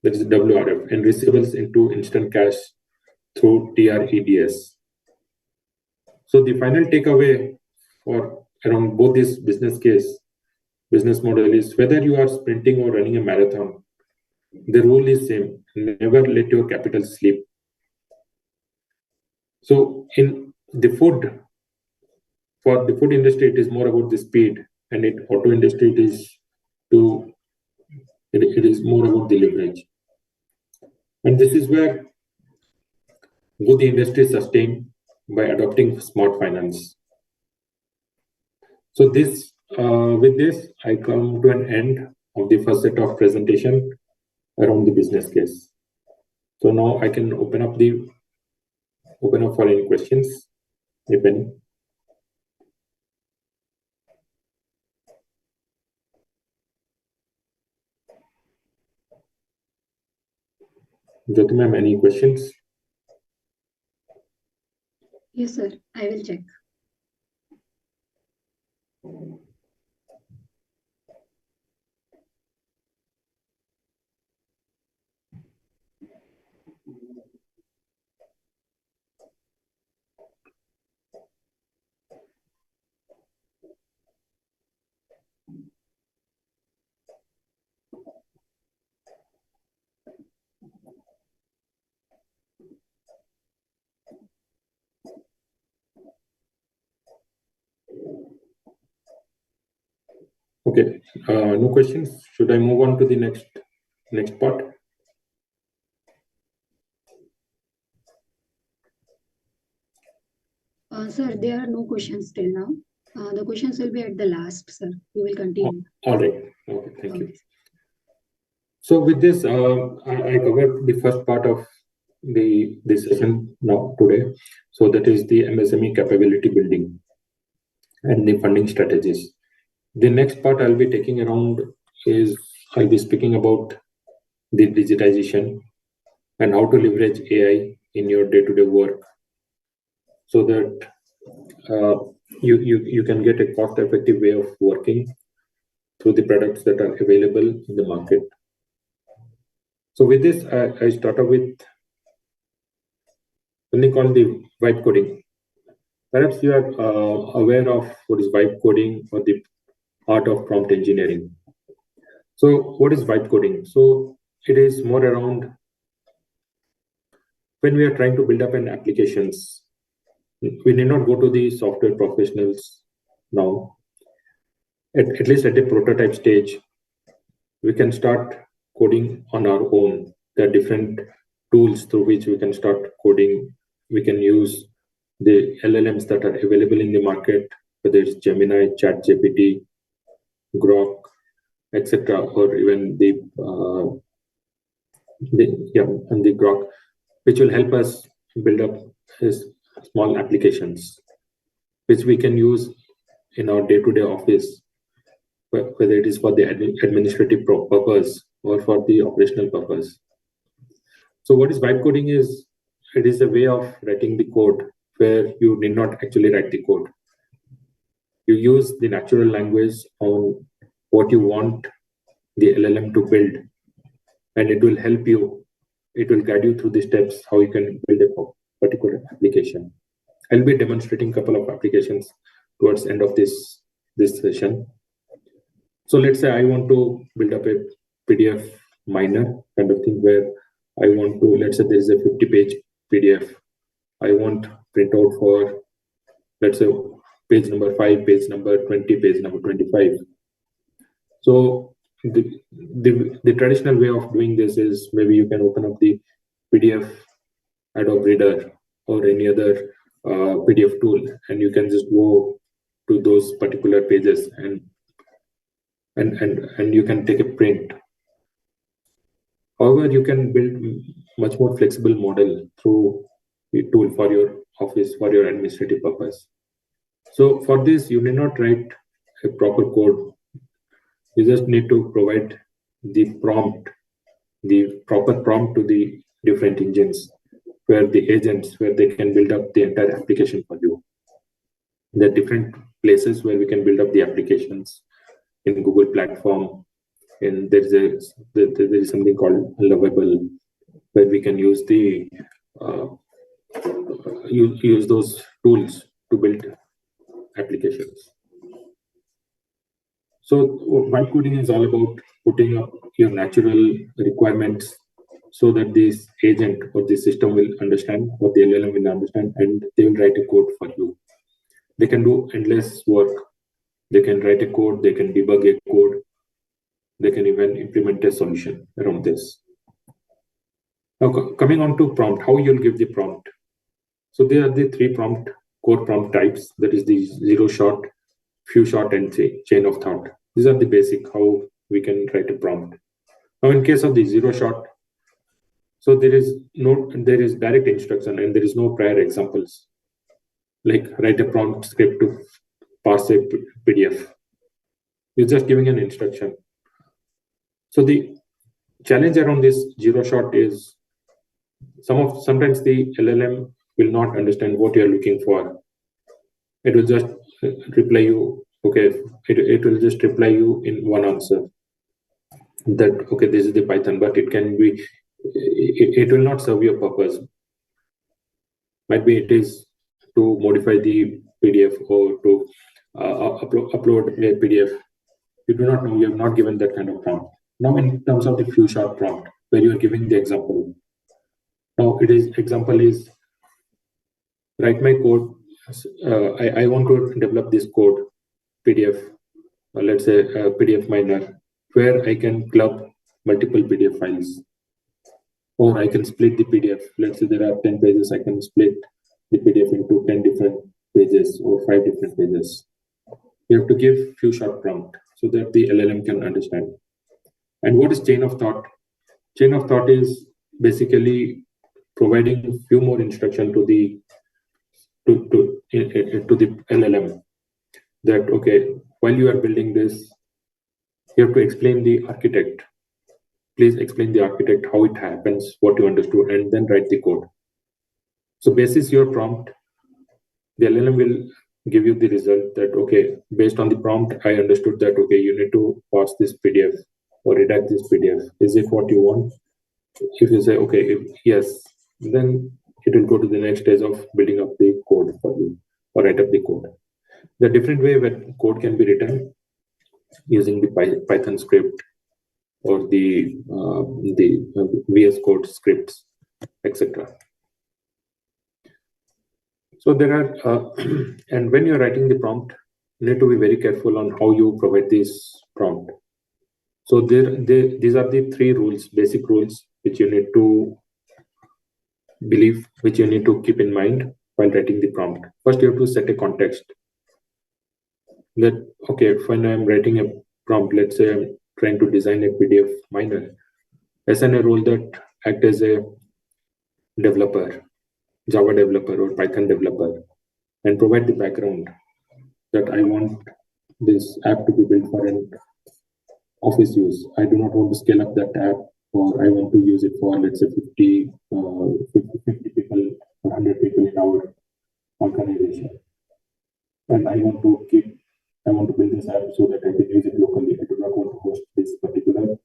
that is WRF, and receivables into instant cash through TREDS. So the final takeaway for around both this business model is whether you are sprinting or running a marathon, the rule is same: never let your capital sleep. So in the food, for the food industry, it is more about the speed, and in auto industry, it is more about the leverage. And this is where both the industry sustain by adopting smart finance. So this, with this, I come to an end of the first set of presentation around the business case. So now I can open up for any questions, if any. Jyoti ma'am, any questions? Yes, sir. I will check. Okay, no questions. Should I move on to the next part? Sir, there are no questions till now. The questions will be at the last, sir. We will continue. All right. Okay, thank you. So with this, I covered the first part of the session now today. So that is the MSME capability building and the funding strategies. The next part I'll be taking around is I'll be speaking about the digitization and how to leverage AI in your day-to-day work, so that you can get a cost-effective way of working through the products that are available in the market. So with this, I start off with something called the vibe coding. Perhaps you are aware of what is vibe coding or the art of prompt engineering. So what is vibe coding? So it is more around when we are trying to build up an applications. We need not go to the software professionals now. At least at the prototype stage, we can start coding on our own. There are different tools through which we can start coding. We can use the LLMs that are available in the market, whether it's Gemini, ChatGPT, Grok, etc., or even the Grok, which will help us build up his small applications, which we can use in our day-to-day office, whether it is for the administrative purpose or for the operational purpose. So what is vibe coding is, it is a way of writing the code where you need not actually write the code. You use the natural language on what you want the LLM to build, and it will help you. It will guide you through the steps how you can build a particular application. I'll be demonstrating a couple of applications towards the end of this session. So let's say I want to build up a PDF miner kind of thing where I want to, let's say there is a 50-page PDF. I want printout for, let's say, page number 5, page number 20, page number 25. So the traditional way of doing this is maybe you can open up the PDF Adobe Reader or any other PDF tool, and you can just go to those particular pages and you can take a print. However, you can build much more flexible model through the tool for your office, for your administrative purpose. So for this, you need not write a proper code. You just need to provide the prompt, the proper prompt to the different engines, where the agents, where they can build up the entire application for you. There are different places where we can build up the applications in Google platform, and there is something called Lovable, where we can use the use those tools to build applications. So vibe coding is all about putting up your natural requirements so that this agent or the system will understand, or the LLM will understand, and they will write a code for you. They can do endless work. They can write a code, they can debug a code, they can even implement a solution around this. Now, coming on to prompt, how you'll give the prompt. So there are the three core prompt types. That is the zero shot, few shot, and chain of thought. These are the basic how we can write a prompt. Now, in case of the zero shot, so there is direct instruction and there is no prior examples, like write a prompt script to parse a PDF. You're just giving an instruction. So the challenge around this zero shot is sometimes the LLM will not understand what you're looking for. It will just reply you, okay, it will just reply you in one answer that, okay, this is the Python, but it can be, it will not serve your purpose. Might be it is to modify the PDF or to upload a PDF. You do not know, you have not given that kind of prompt. Now, in terms of the few shot prompt, where you are giving the example. Now, example is, write my code. I want to develop this code, PDF, let's say a PDF miner, where I can club multiple PDF files. Or I can split the PDF. Let's say there are 10 pages, I can split the PDF into 10 different pages or 5 different pages. You have to give few short prompt so that the LLM can understand. And what is chain of thought? Chain of thought is basically providing few more instruction to the LLM that, okay, while you are building this, you have to explain the architect. Please explain the architect, how it happens, what you understood, and then write the code. So basis your prompt, the LLM will give you the result that, okay, based on the prompt, I understood that, okay, you need to parse this PDF or redact this PDF. Is it what you want? If you say, okay, yes, then it will go to the next stage of building up the code for you or write up the code. The different way where code can be written using the Python script, or the VS Code scripts, etc. So there are, and when you're writing the prompt, you need to be very careful on how you provide this prompt. So these are the 3 rules, basic rules, which you need to believe, which you need to keep in mind while writing the prompt. First, you have to set a context. That, okay, when I'm writing a prompt, let's say I'm trying to design a PDF miner, assign a role that act as a developer, Java developer or Python developer, and provide the background that I want this app to be built for an office use. I do not want to scale up that app, or I want to use it for, let's say, 50 people or 100 people in our organization. And I want to build this app so that I can use it locally. I do not want to host this particular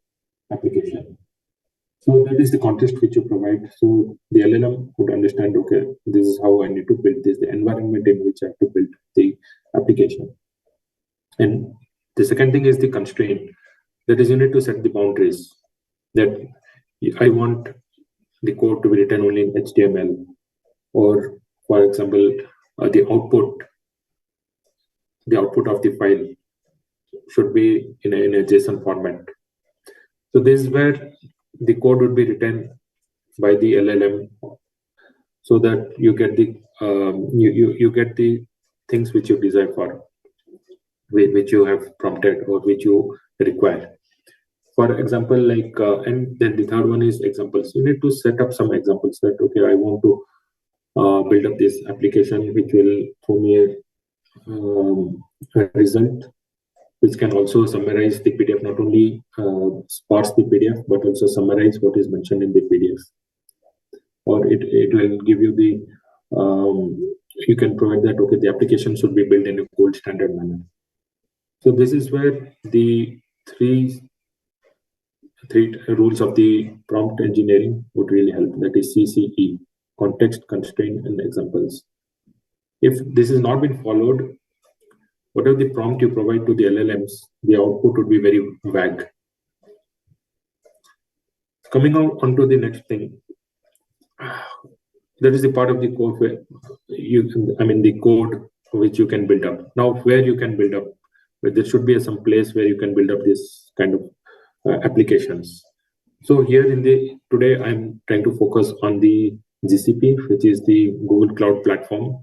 application. So that is the context which you provide. So the LLM would understand, okay, this is how I need to build this, the environment in which I have to build the application. And the second thing is the constraint. That is, you need to set the boundaries, that I want the code to be written only in HTML, or for example, the output of the file should be in a JSON format. So this is where the code would be written by the LLM, so that you get the you get the things which you desire for, which you have prompted or which you require. For example, like, and then the third one is examples. You need to set up some examples that, okay, I want to build up this application which will throw me a result, which can also summarize the PDF, not only parse the PDF, but also summarize what is mentioned in the PDF. Or it will give you the, you can provide that, okay, the application should be built in a gold standard manner. So this is where the three rules of the prompt engineering would really help. That is CCE, context, constraint, and examples. If this has not been followed, whatever the prompt you provide to the LLMs, the output would be very vague. Coming on to the next thing, that is the part of the code where the code which you can build up. Now, where you can build up, there should be some place where you can build up this kind of applications. So here today I'm trying to focus on the GCP, which is the Google Cloud Platform.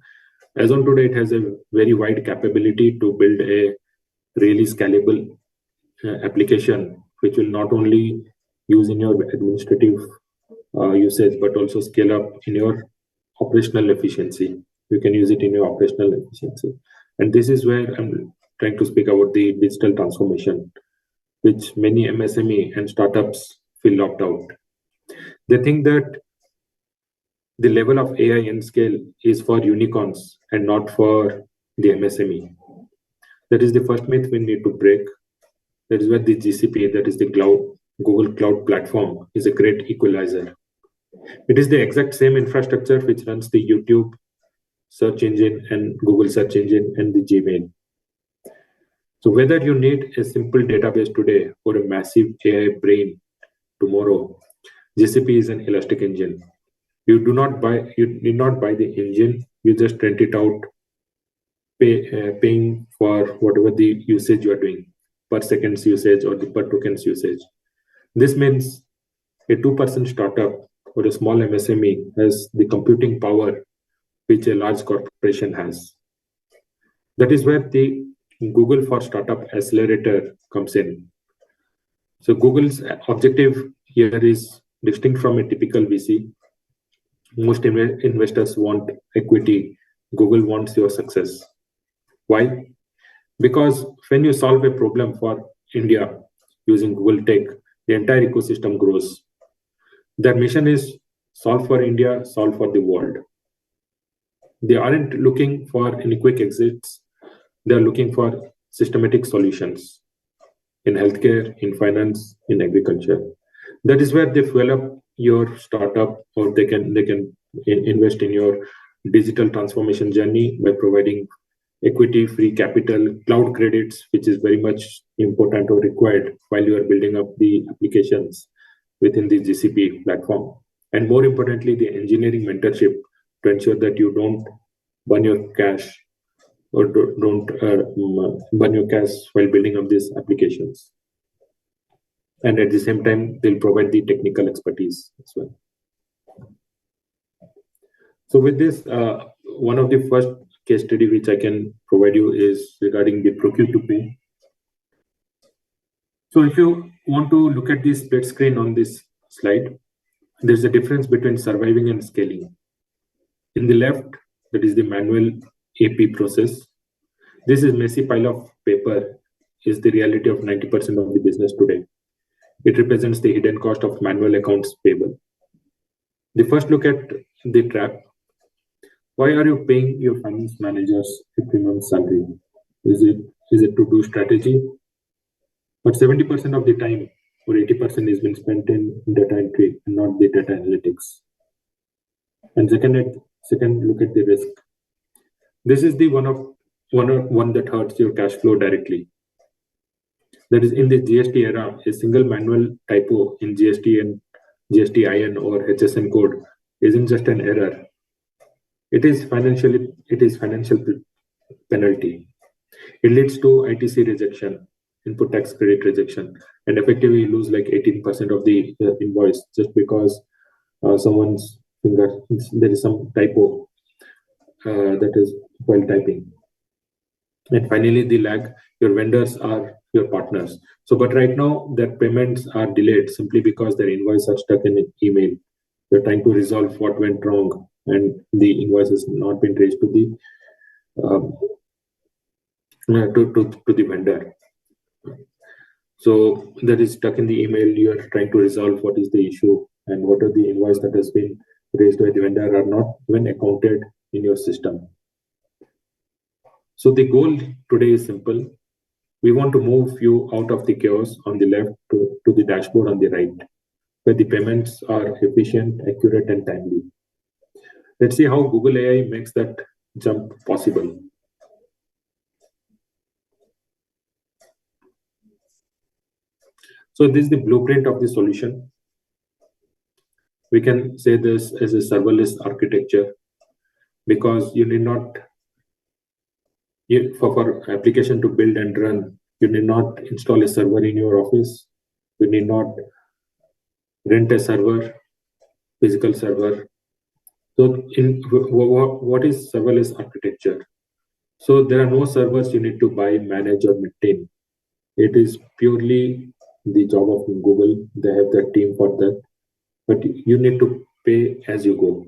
As on today, it has a very wide capability to build a really scalable application, which will not only use in your administrative usage, but also scale up in your operational efficiency. You can use it in your operational efficiency. And this is where I'm trying to speak about the digital transformation, which many MSME and startups feel locked out. They think that the level of AI and scale is for unicorns and not for the MSME. That is the first myth we need to break. That is where the GCP, that is the Google Cloud Platform, is a great equalizer. It is the exact same infrastructure which runs the YouTube search engine and Google search engine and the Gmail. So whether you need a simple database today or a massive AI brain tomorrow, GCP is an elastic engine. You need not buy the engine, you just rent it out, paying for whatever the usage you are doing, per second's usage or the per token's usage. This means a 2% startup or a small MSME has the computing power which a large corporation has. That is where the Google for Startup Accelerator comes in. So Google's objective here is distinct from a typical VC. Most investors want equity. Google wants your success. Why? Because when you solve a problem for India using Google Tech, the entire ecosystem grows. Their mission is solve for India, solve for the world. They aren't looking for any quick exits. They're looking for systematic solutions in healthcare, in finance, in agriculture. That is where they fuel up your startup, or they can invest in your digital transformation journey by providing equity, free capital, cloud credits, which is very much important or required while you are building up the applications within the GCP platform. And more importantly, the engineering mentorship to ensure that you don't burn your cash or don't burn your cash while building up these applications. And at the same time, they'll provide the technical expertise as well. So with this, one of the first case study which I can provide you is regarding the procure to pay. So if you want to look at the split screen on this slide, there's a difference between surviving and scaling. In the left, that is the manual AP process. This is messy pile of paper is the reality of 90% of the business today. It represents the hidden cost of manual accounts payable. The first look at the trap. Why are you paying your finance managers every month's salary? Is it to do strategy? But 70% of the time or 80% is been spent in data entry and not the data analytics. And second look at the risk. This is the one that hurts your cash flow directly. That is, in the GST era, a single manual typo in GST and GSTIN or HSN code isn't just an error. It is financial penalty. It leads to ITC rejection, input tax credit rejection, and effectively lose like 18% of the invoice just because someone's finger, there is some typo that is while typing. And finally, the lag, your vendors are your partners. So, but right now their payments are delayed simply because their invoice are stuck in an email. They're trying to resolve what went wrong and the invoice has not been raised to the vendor. So that is stuck in the email. You are trying to resolve what is the issue and what are the invoice that has been raised by the vendor are not even accounted in your system. So the goal today is simple. We want to move you out of the chaos on the left to the dashboard on the right, where the payments are efficient, accurate, and timely. Let's see how Google AI makes that jump possible. So this is the blueprint of the solution. We can say this as a serverless architecture because you need not, for application to build and run, you need not install a server in your office. You need not rent a server, physical server. So what is serverless architecture? So there are no servers you need to buy, manage, or maintain. It is purely the job of Google. They have their team for that. But you need to pay as you go.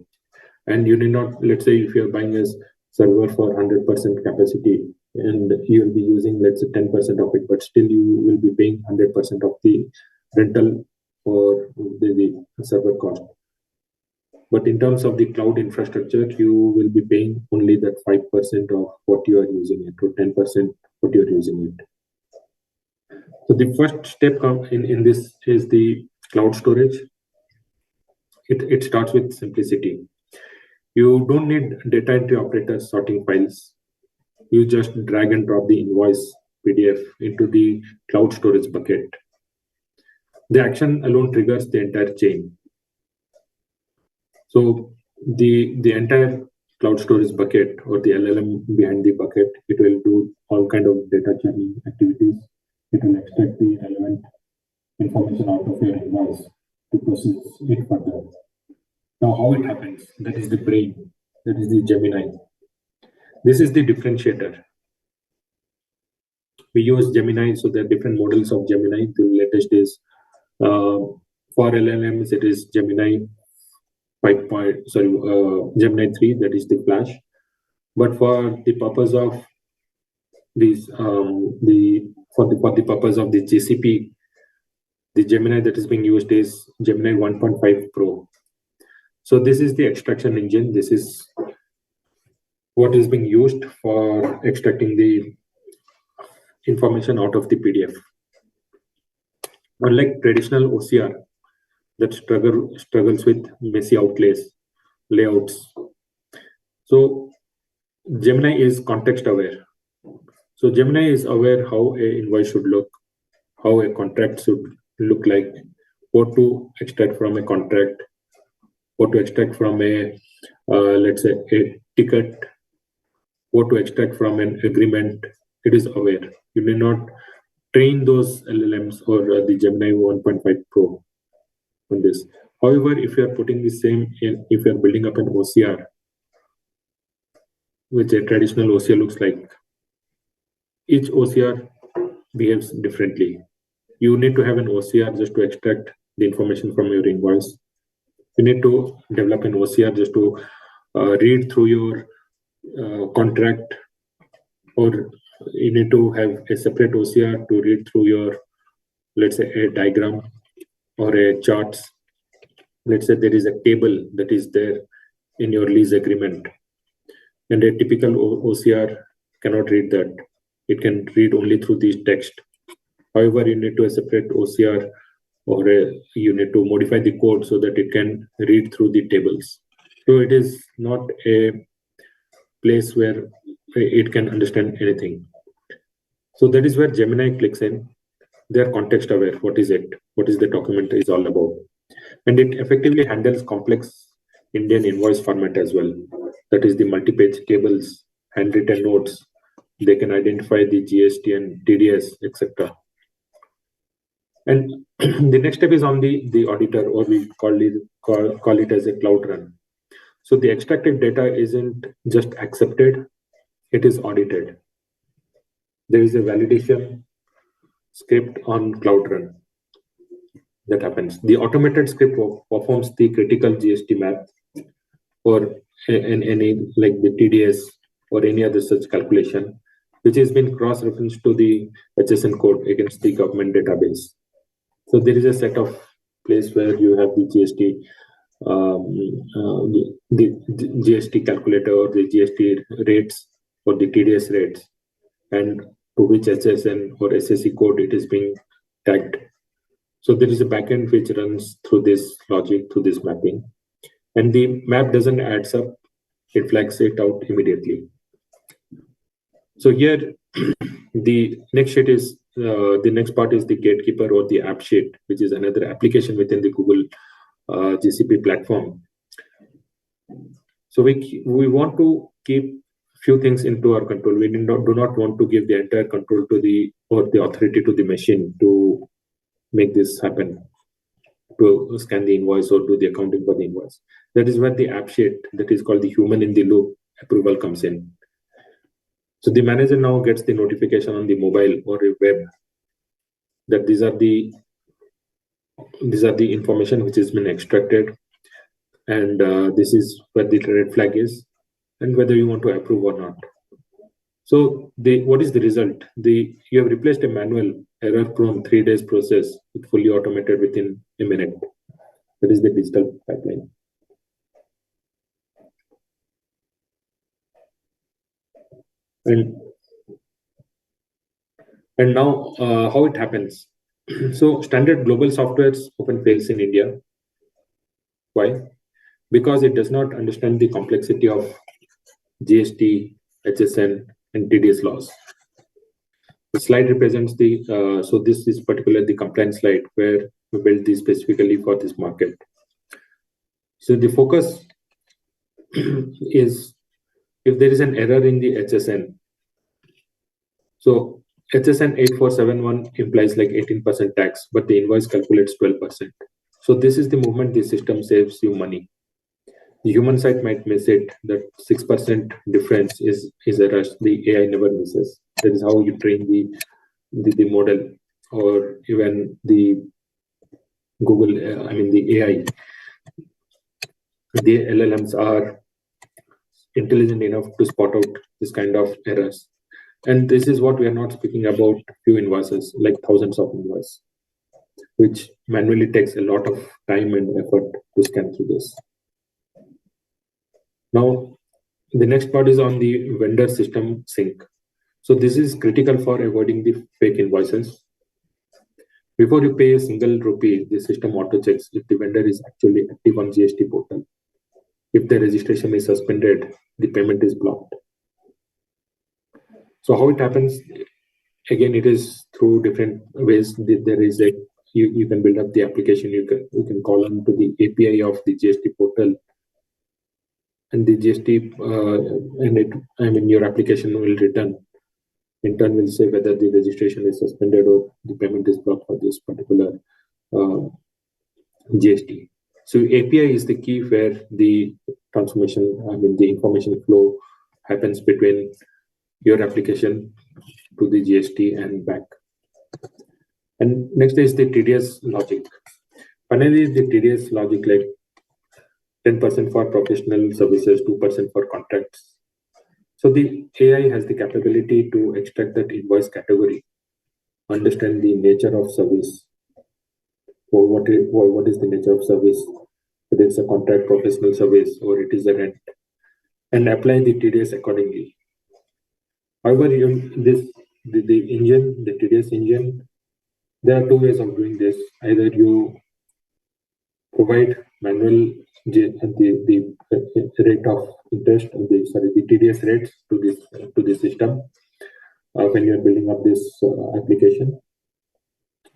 And you need not, let's say if you're buying a server for 100% capacity and you'll be using, let's say 10% of it, but still you will be paying 100% of the rental or the server cost. But in terms of the cloud infrastructure, you will be paying only that 5% of what you are using it, or 10% what you're using it. So the first step in this is the cloud storage. It starts with simplicity. You don't need data entry operators sorting files. You just drag and drop the invoice PDF into the cloud storage bucket. The action alone triggers the entire chain. So the entire cloud storage bucket or the LLM behind the bucket, it will do all kind of data churning activities. It will extract the relevant information out of your invoice to process it further. Now, how it happens? That is the brain. That is the Gemini. This is the differentiator. We use Gemini, so there are different models of Gemini. The latest is for LLMs, it is Gemini 5. Gemini 3. That is the Flash. But for the purpose of these, for the purpose of the GCP, the Gemini that is being used is Gemini 1.5 Pro. So this is the extraction engine. This is what is being used for extracting the information out of the PDF. Unlike traditional OCR that struggles with messy layouts. So Gemini is context aware. So Gemini is aware how a invoice should look, how a contract should look like, what to extract from a contract, what to extract from a, let's say, a ticket, what to extract from an agreement. It is aware. You may not train those LLMs or the Gemini 1.5 Pro on this. However, if you are putting the same in, if you are building up an OCR, which a traditional OCR looks like, each OCR behaves differently. You need to have an OCR just to extract the information from your invoice. You need to develop an OCR just to read through your contract, or you need to have a separate OCR to read through your, let's say, a diagram or a charts. Let's say there is a table that is there in your lease agreement, and a typical OCR cannot read that. It can read only through the text. However, you need to have a separate OCR, or you need to modify the code so that it can read through the tables. So it is not a place where it can understand anything. So that is where Gemini clicks in. They are context aware. What is it? What is the document is all about? And it effectively handles complex Indian invoice format as well. That is the multi-page tables, handwritten notes. They can identify the GST and TDS, etc. And the next step is on the auditor, or we call it as a cloud run. So the extracted data isn't just accepted, it is audited. There is a validation script on cloud run that happens. The automated script performs the critical GST math, or any like the TDS or any other such calculation, which has been cross-referenced to the HSN code against the government database. So there is a set of place where you have the GST, the GST calculator, or the GST rates, or the TDS rates, and to which HSN or SSC code it is being tagged. So there is a backend which runs through this logic, through this mapping, and the map doesn't adds up; it flags it out immediately. So here, the next sheet is the next part is the gatekeeper, or the app sheet, which is another application within the Google GCP platform. So we want to keep few things into our control. We do not want to give the entire control to the authority to the machine to make this happen, to scan the invoice or do the accounting for the invoice. That is where the app sheet, that is called the human in the loop approval, comes in. So the manager now gets the notification on the mobile or a web that these are the information which has been extracted, and this is where the red flag is, and whether you want to approve or not. So what is the result? You have replaced a manual error-prone 3 days process with fully automated within a minute. That is the digital pipeline. And now how it happens. So standard global softwares often fails in India. Why? Because it does not understand the complexity of GST, HSN, and TDS laws. The slide represents the, so this is particularly the compliance slide where we built this specifically for this market. So the focus is if there is an error in the HSN. So HSN 8471 implies like 18% tax, but the invoice calculates 12%. So this is the moment the system saves you money. The human side might miss it, that 6% difference is a rush. The AI never misses. That is how you train the model, or even the Google, the AI. The LLMs are intelligent enough to spot out this kind of errors. And this is what we are not speaking about few invoices, like thousands of invoices, which manually takes a lot of time and effort to scan through this. Now, the next part is on the vendor system sync. So this is critical for avoiding the fake invoices. Before you pay a single rupee, the system auto checks if the vendor is actually active on GST portal. If the registration is suspended, the payment is blocked. So how it happens? Again, it is through different ways. There is a you can build up the application. You can call on to the API of the GST portal, and the GST your application will return. In turn, will say whether the registration is suspended or the payment is blocked for this particular GST. So API is the key where the transformation, the information flow happens between your application to the GST and back. And next is the TDS logic. Finally, the TDS logic, like 10% for professional services, 2% for contracts. So the AI has the capability to extract that invoice category, understand the nature of service, or what is the nature of service, whether it's a contract, professional service, or it is a rent, and apply the TDS accordingly. However, the TDS engine, there are two ways of doing this. Either you provide manual the rate of interest, the TDS rates to the system when you are building up this application,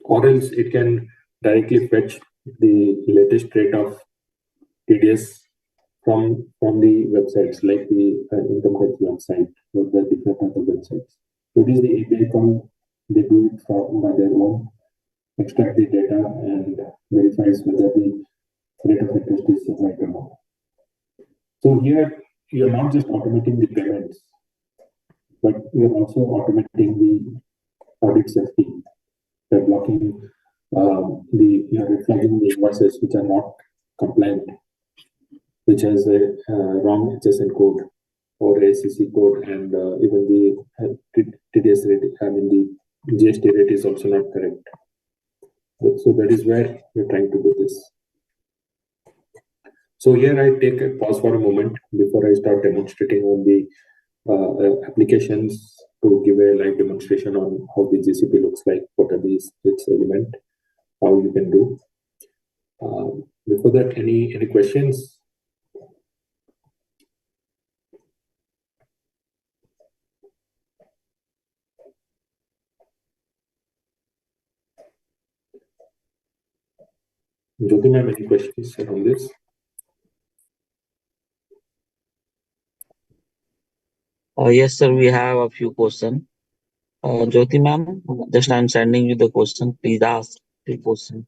or else it can directly fetch the latest rate of TDS from the websites like the income tax website or the different other websites. So it is the API call. They do it by their own, extract the data and verifies whether the rate of interest is right or not. So here you're not just automating the payments, but you're also automating the audit safety. You're blocking you're flagging the invoices which are not compliant, which has a wrong HSN code or ACC code, and even the TDS rate, the GST rate is also not correct. So that is where we're trying to do this. So here I take a pause for a moment before I start demonstrating on the applications to give a live demonstration on how the GCP looks like, what are its element, how you can do. Before that, any questions? Jyoti ma'am, any questions around this? Yes, sir, we have a few questions. Jyoti ma'am, just I'm sending you the question. Please ask the question.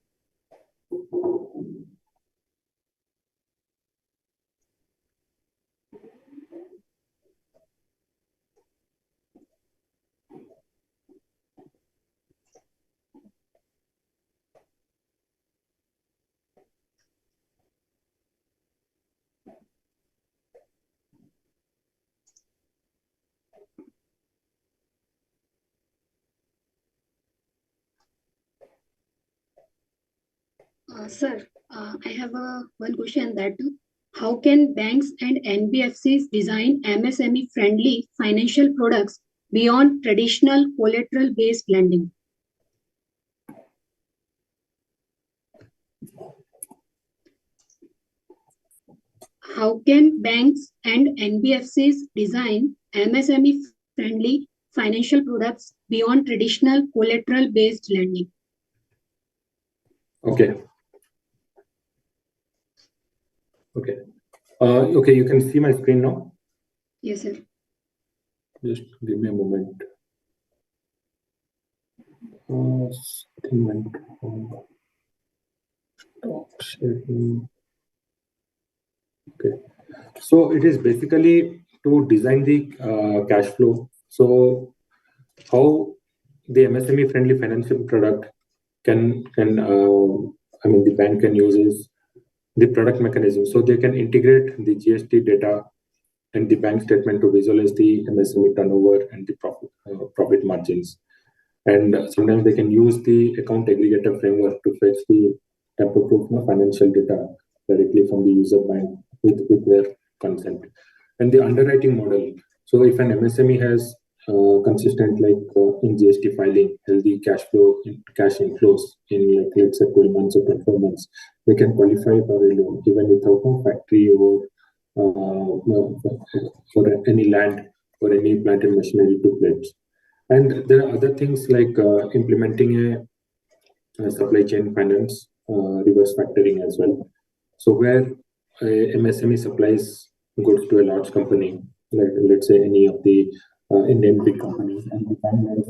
Sir, I have one question that how can banks and NBFCs design MSME-friendly financial products beyond traditional collateral-based lending? How can banks and NBFCs design MSME-friendly financial products beyond traditional collateral-based lending? Okay. Okay, you can see my screen now? Yes, sir. Just give me a moment. Stop sharing. Okay. So it is basically to design the cash flow. So how the MSME friendly financial product can the bank can use is the product mechanism. So they can integrate the GST data and the bank statement to visualize the MSME turnover and the profit margins. And sometimes they can use the account aggregator framework to fetch the tamper-proof financial data directly from the user bank with their consent. And the underwriting model. So if an MSME has consistent, in GST filing, healthy cash inflows in let's say 12 months or 24 months, they can qualify for a loan even without a factory or for any land or any plant and machinery to plates. And there are other things like implementing a supply chain finance, reverse factoring as well. So where MSME supplies goods to a large company, like let's say any of the Indian big companies, and we finance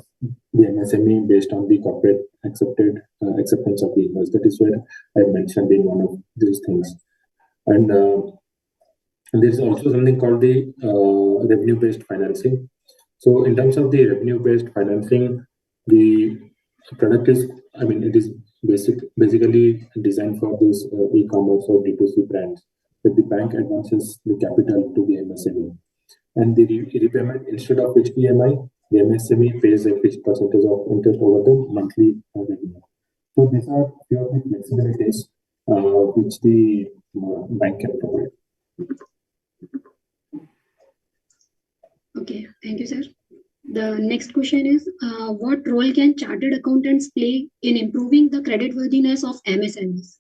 the MSME based on the corporate acceptance of the invoice. That is where I mentioned in one of these things. And there is also something called the revenue-based financing. So in terms of the revenue-based financing, the product is, it is basically designed for these e-commerce or D2C brands, that the bank advances the capital to the MSME. And the repayment, instead of fixed EMI, the MSME pays a fixed percentage of interest over the monthly revenue. So these are few of the flexibilities which the bank can provide. Okay, thank you, sir. The next question is, what role can chartered accountants play in improving the creditworthiness of MSMEs?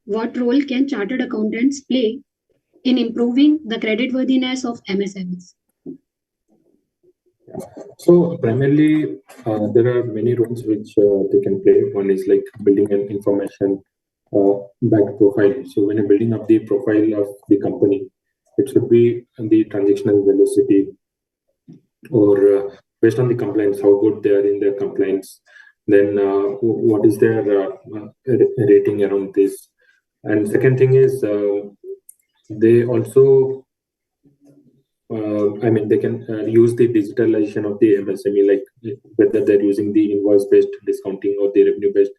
What role can chartered accountants play in improving the creditworthiness of MSMEs? So primarily, there are many roles which they can play. One is like building an information backed profile. So when you're building up the profile of the company, it should be the transactional velocity, or based on the compliance, how good they are in their compliance. Then what is their rating around this? And second thing is they also, they can use the digitalization of the MSME, like whether they're using the invoice-based discounting or the revenue-based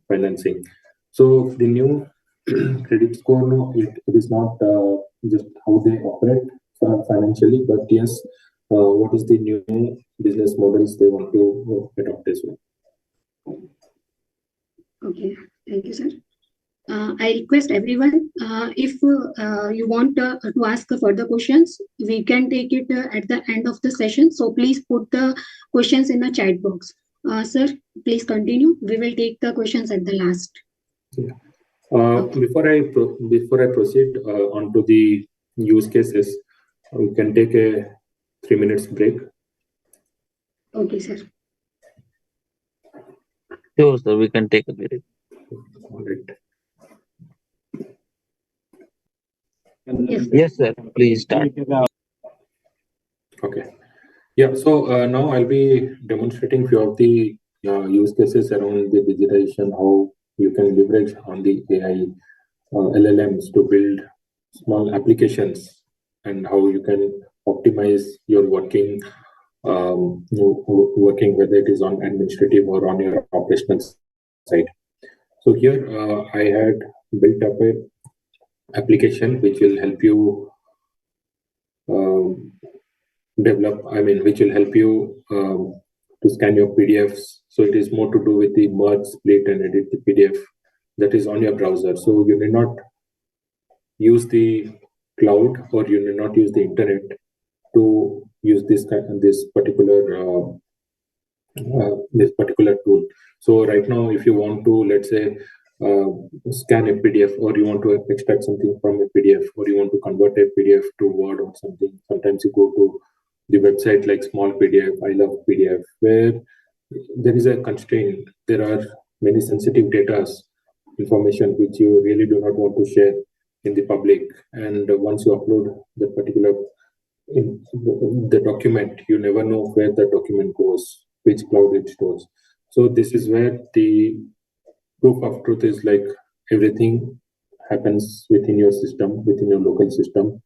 financing. So the new credit score, no, it is not just how they operate financially, but yes, what is the new business models they want to adopt as well. Okay, thank you, sir. I request everyone, if you want to ask further questions, we can take it at the end of the session. So please put the questions in the chat box. Sir, please continue. We will take the questions at the last. Yeah. Before I proceed on to the use cases, we can take a 3 minutes break. Okay, sir. Sure, sir. We can take a break. All right. Yes, sir. Please start. Okay. Yeah. So now I'll be demonstrating few of the use cases around the digitization, how you can leverage on the AI LLMs to build small applications, and how you can optimize your working, whether it is on administrative or on your operational side. So here I had built up a application which will help you which will help you to scan your PDFs. So it is more to do with the merge, split, and edit the PDF that is on your browser. So you need not use the cloud, or you need not use the internet to use this particular tool. So right now, if you want to, let's say, scan a PDF, or you want to extract something from a PDF, or you want to convert a PDF to Word or something, sometimes you go to the website like Small PDF, I Love PDF, where there is a constraint. There are many sensitive data, information which you really do not want to share in the public. And once you upload that particular the document, you never know where the document goes, which cloud it stores. So this is where the proof of truth is, like everything happens within your system, within your local system.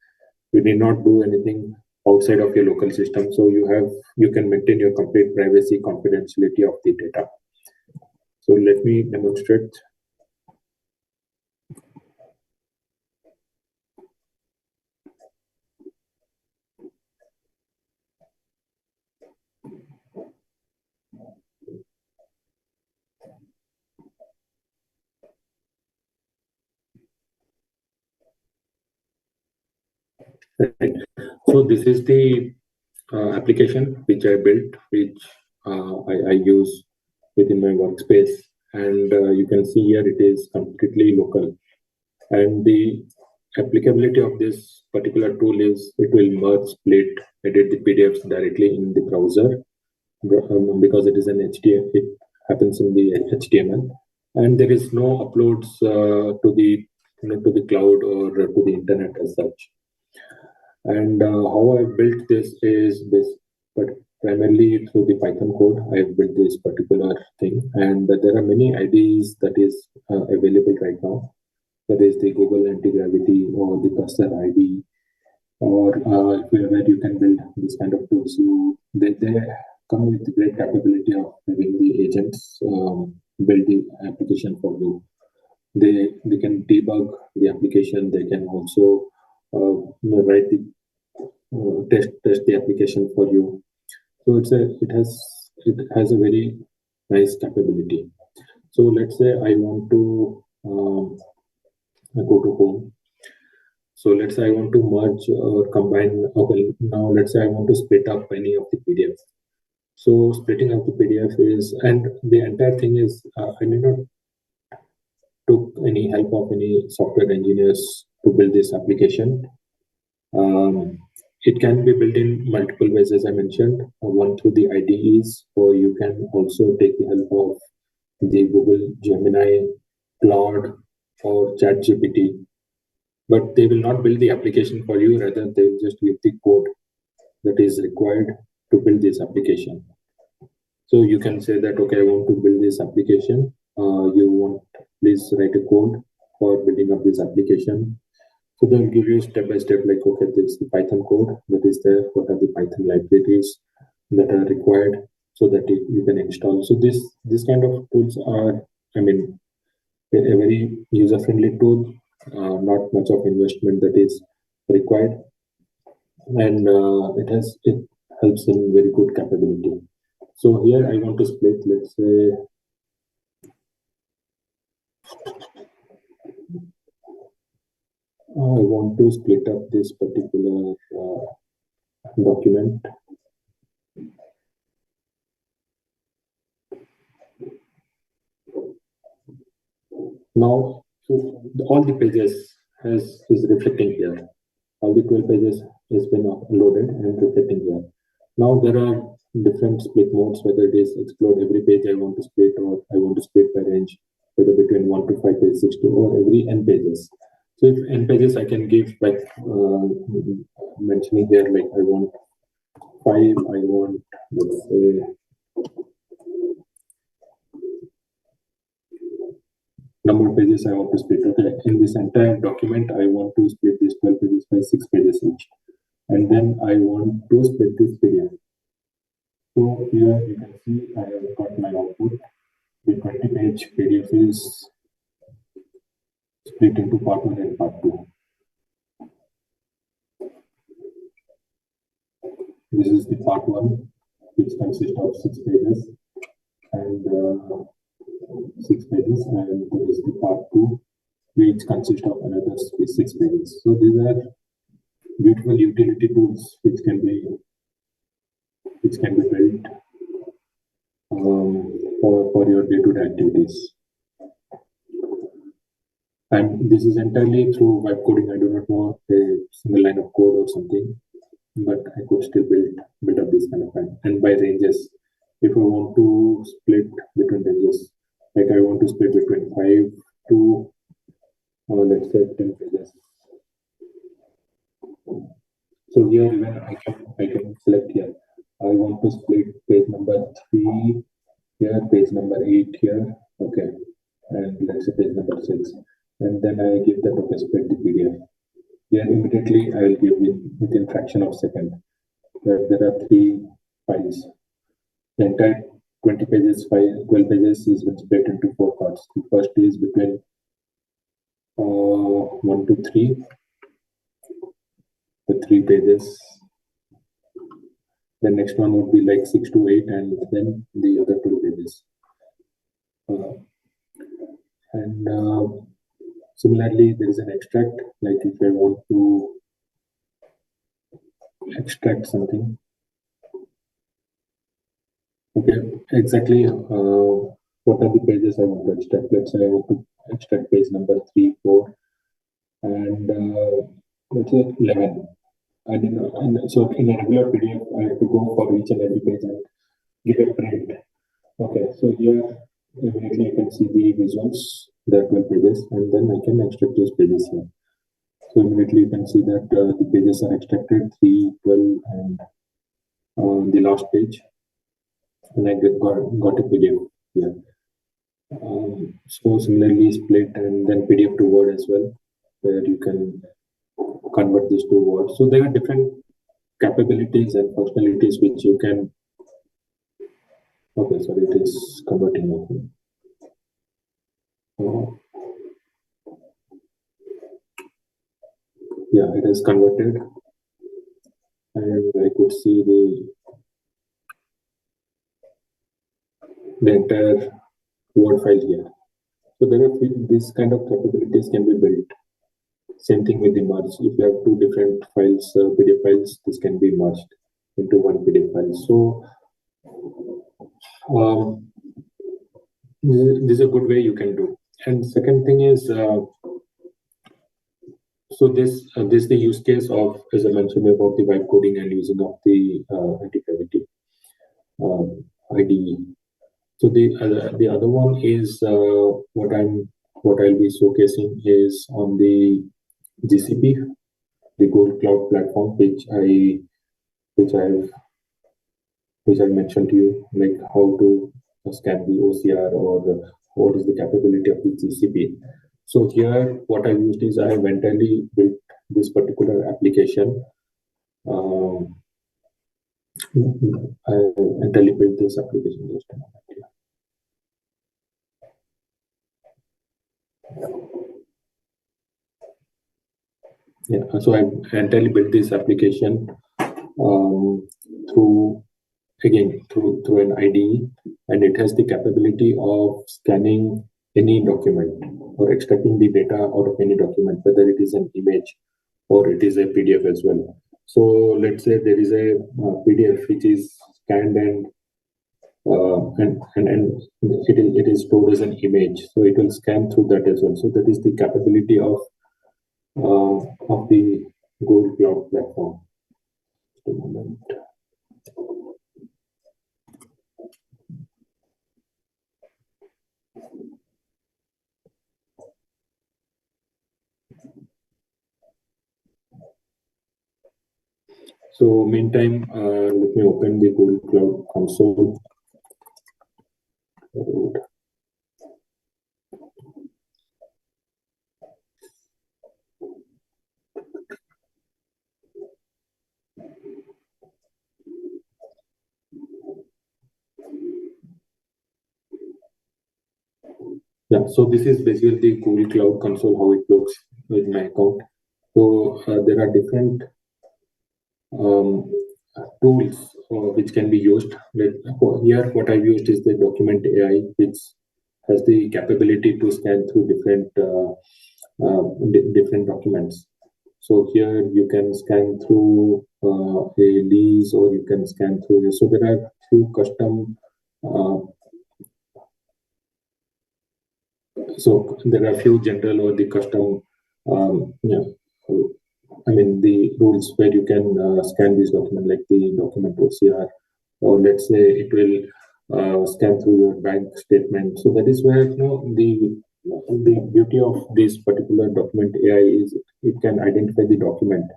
You need not do anything outside of your local system. So you can maintain your complete privacy, confidentiality of the data. So let me demonstrate. Right. So this is the application which I built, which I use within my workspace, and you can see here it is completely local. And the applicability of this particular tool is it will merge, split, edit the PDFs directly in the browser because it is an HTML. It happens in the HTML, and there is no uploads to the cloud or to the internet as such. And how I built this is but primarily through the Python code. I have built this particular thing, and there are many IDEs that is available right now. That is the Google Anti-Gravity or the Cursor ID, or where you can build this kind of tools. They come with great capability of having the agents build the application for you. They can debug the application. They can also write the test the application for you. So it has a very nice capability. So let's say I want to go to home. So let's say I want to merge or combine. Okay, now let's say I want to split up any of the PDFs. So splitting up the PDF is, and the entire thing is, I did not took any help of any software engineers to build this application. It can be built in multiple ways, as I mentioned. One through the IDEs, or you can also take the help of the Google Gemini, Claude, or ChatGPT. But they will not build the application for you. Rather, they will just give the code that is required to build this application. So you can say that, okay, I want to build this application. Please write a code for building up this application. So they'll give you step by step, like, okay, this is the Python code that is there. What are the Python libraries that are required so that you can install? So this kind of tools are, I mean, a very user-friendly tool. Not much of investment that is required, and it helps in very good capability. So here I want to split. Let's say I want to split up this particular document. Now, all the pages is reflecting here. All the 12 pages has been loaded and reflecting here. Now there are different split modes, whether it is explode every page I want to split, or I want to split by range, whether between 1 to 5 pages, 6 to, or every n pages. So if n pages, I can give like mentioning here, like I want 5, I want, let's say, number of pages I want to split. Okay, in this entire document, I want to split these 12 pages by 6 pages each. And then I want to split this PDF. So here you can see I have got my output. The 20-page PDF is split into part 1 and part 2. This is the part 1, which consists of 6 pages and 6 pages, and there is the part 2, which consists of another 6 pages. So these are beautiful utility tools which can be built for your day-to-day activities. And this is entirely through web coding. I do not know a single line of code or something, but I could still build up this kind of thing. And by ranges, if I want to split between ranges, like I want to split between 5 to let's say 10 pages. So here even I can select here. I want to split page number 3 here, page number 8 here, okay, and let's say page number 6, and then I give that, okay, split the PDF. Here immediately I will give it within fraction of a second. There are 3 files. The entire 20 pages, 12 pages is been split into 4 parts. The first is between 1 to 3, the 3 pages. The next one would be like 6 to 8, and then the other 2 pages. Similarly, there is an extract. Like if I want to extract something, okay, exactly what are the pages I want to extract? Let's say I want to extract page number 3, 4, and let's say 11. And so in a regular PDF, I have to go for each and every page and give a print. Okay, so here immediately you can see the visuals, the 12 pages, and then I can extract those pages here. So immediately you can see that the pages are extracted, 3, 12, and the last page, and I got a PDF here. So similarly split and then PDF to Word as well, where you can convert these to Word. So there are different capabilities and functionalities which you can. Okay, sorry, it is converting. Yeah, it is converted, and I could see the entire Word file here. So there are these kind of capabilities can be built. Same thing with the merge. If you have two different files, PDF files, this can be merged into one PDF file. So this is a good way you can do. And second thing is, so this is the use case of, as I mentioned, about the vibe coding and using of the anti-gravity IDE. So the other one is what I'll be showcasing is on the GCP, the Google Cloud Platform, which I mentioned to you, like how to scan the OCR or what is the capability of the GCP. So here, what I used is I have entirely built this particular application. I entirely built this application just a moment here. Yeah, so I entirely built this application through an IDE, and it has the capability of scanning any document or extracting the data out of any document, whether it is an image or it is a PDF as well. So let's say there is a PDF which is scanned and it is stored as an image, so it will scan through that as well. So that is the capability of the Google Cloud Platform. Just a moment. So meantime, let me open the Google Cloud Console. Yeah, so this is basically the Google Cloud Console, how it looks with my account. So there are different tools which can be used. Here, what I've used is the Document AI, which has the capability to scan through different documents. So here you can scan through a lease, or you can scan through. So there are few custom. So there are few general or the custom. I mean, the rules where you can scan this document, like the document OCR, or let's say it will scan through your bank statement. So that is where the beauty of this particular document AI is it can identify the document,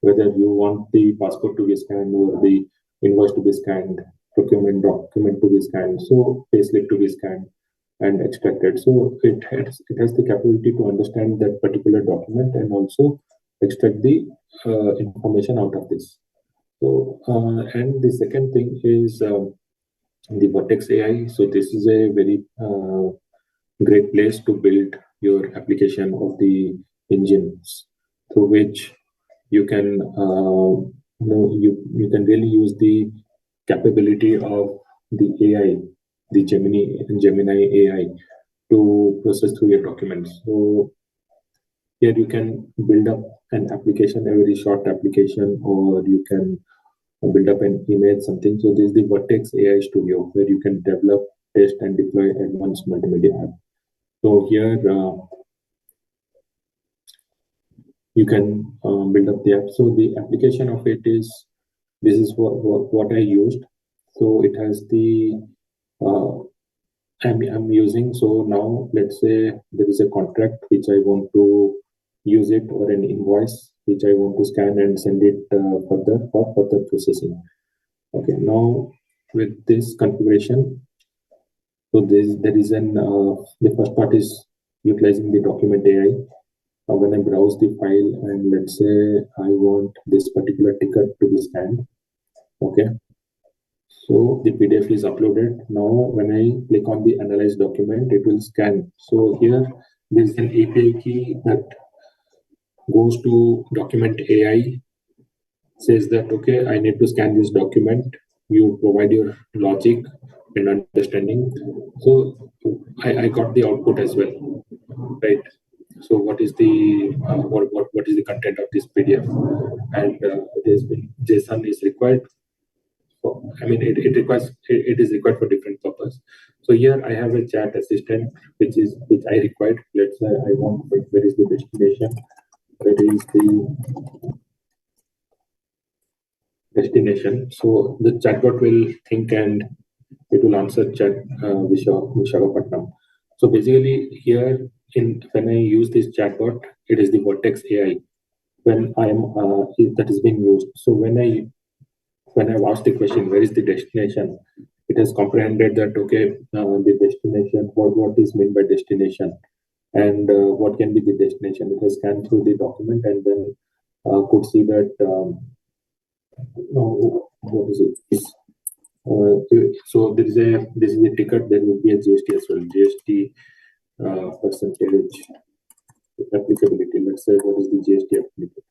whether you want the passport to be scanned or the invoice to be scanned, procurement document to be scanned, so payslip to be scanned and extracted. So it has the capability to understand that particular document and also extract the information out of this. So and the second thing is the Vertex AI. So this is a very great place to build your application of the engines through which you can you can really use the capability of the AI, the Gemini AI, to process through your documents. So here you can build up an application, a very short application, or you can build up an image, something. So this is the Vertex AI Studio, where you can develop, test, and deploy advanced multimedia app. So here you can build up the app. So the application of it is, this is what I used. So it has the I'm using. So now let's say there is a contract which I want to use it, or an invoice which I want to scan and send it further for further processing. Okay, now with this configuration, so there is an the first part is utilizing the document AI. When I browse the file and let's say I want this particular ticket to be scanned, okay, so the PDF is uploaded. Now when I click on the analyze document, it will scan. So here there is an API key that goes to document AI, says that okay, I need to scan this document. You provide your logic and understanding. So I got the output as well, right? So what is the what is the content of this PDF, and it has been JSON is required. I mean, it is required for different purpose. So here I have a chat assistant, which I required. Let's say I want, where is the destination? Where is the destination? So the chatbot will think and it will answer chat Visakhapatnam. So basically here, when I use this chatbot, it is the Vertex AI when I am that is being used. So when I've asked the question, where is the destination? It has comprehended that, okay, the destination, what is meant by destination, and what can be the destination. It has scanned through the document and then could see that, what is it? So this is the ticket, there will be a GST as well, GST percentage applicability. Let's say, what is the GST applicability?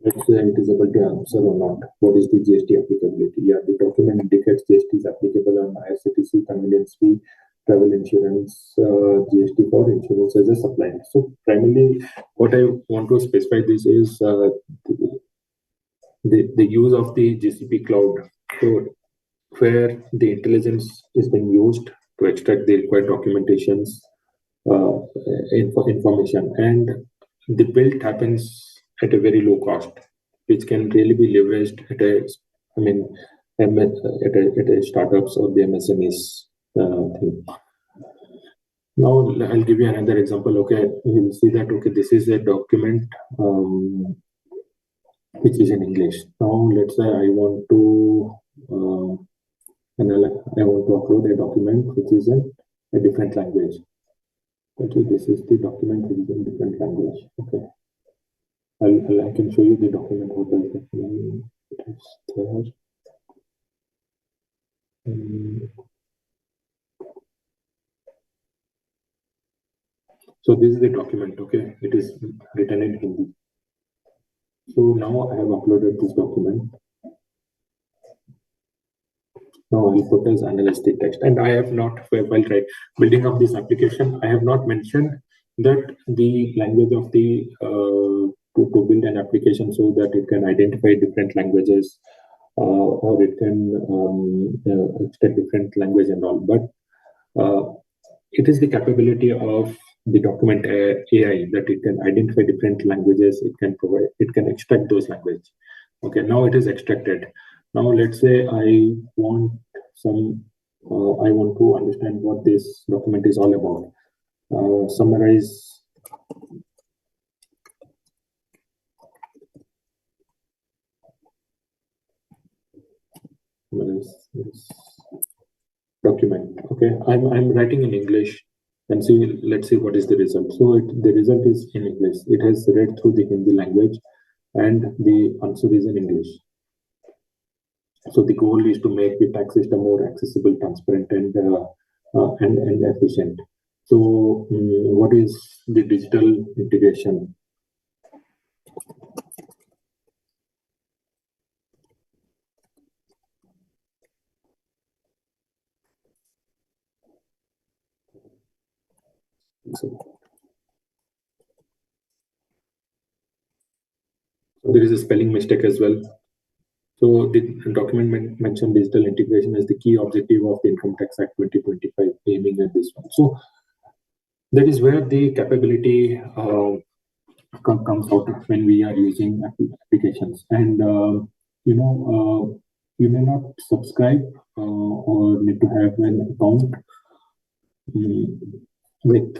Let's say it is able to answer or not. What is the GST applicability? Yeah, the document indicates GST is applicable on IRCTC, convenience fee, travel insurance, GST for insurance as a supplier. So primarily, what I want to specify this is the use of the GCP cloud. So where the intelligence is being used to extract the required documentations, information, and the build happens at a very low cost, which can really be leveraged at a startups or the MSMEs thing. Now I'll give you another example. Okay, you'll see that, okay, this is a document which is in English. Now let's say I want to upload a document which is in a different language. Okay, this is the document which is in different language. Okay, I can show you the document. What does that mean? It is there. So this is the document. Okay, it is written in Hindi. So now I have uploaded this document. Now I'll put as analyze the text, and I have not, while building up this application, I have not mentioned that the language of the to build an application so that it can identify different languages, or it can extract different language and all. But it is the capability of the document AI that it can identify different languages. It can extract those languages. Okay, now it is extracted. Now let's say I want to understand what this document is all about. Summarize this document. Okay, I'm writing in English, and let's see what is the result. So the result is in English. It has read through the Hindi language, and the answer is in English. So the goal is to make the tax system more accessible, transparent, and efficient. So what is the digital integration? So there is a spelling mistake as well. So the document mentioned digital integration as the key objective of the Income Tax Act 2025, aiming at this one. So That is where the capability comes out of when we are using applications. And you may not subscribe or need to have an account with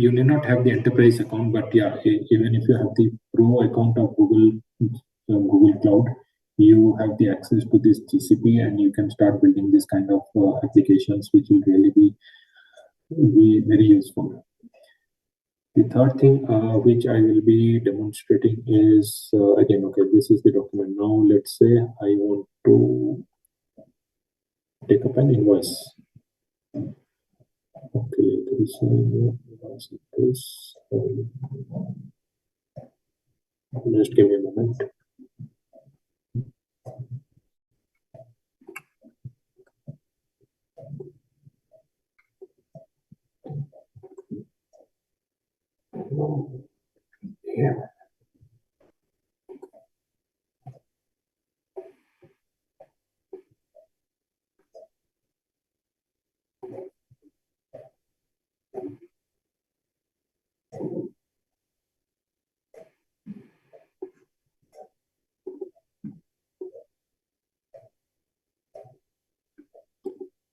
you may not have the enterprise account, but yeah, even if you have the pro account of Google Cloud, you have the access to this GCP, and you can start building this kind of applications, which will really be very useful. The third thing which I will be demonstrating is again, okay, this is the document. Now let's say I want to take up an invoice. Okay, there is this. Just give me a moment. Yeah.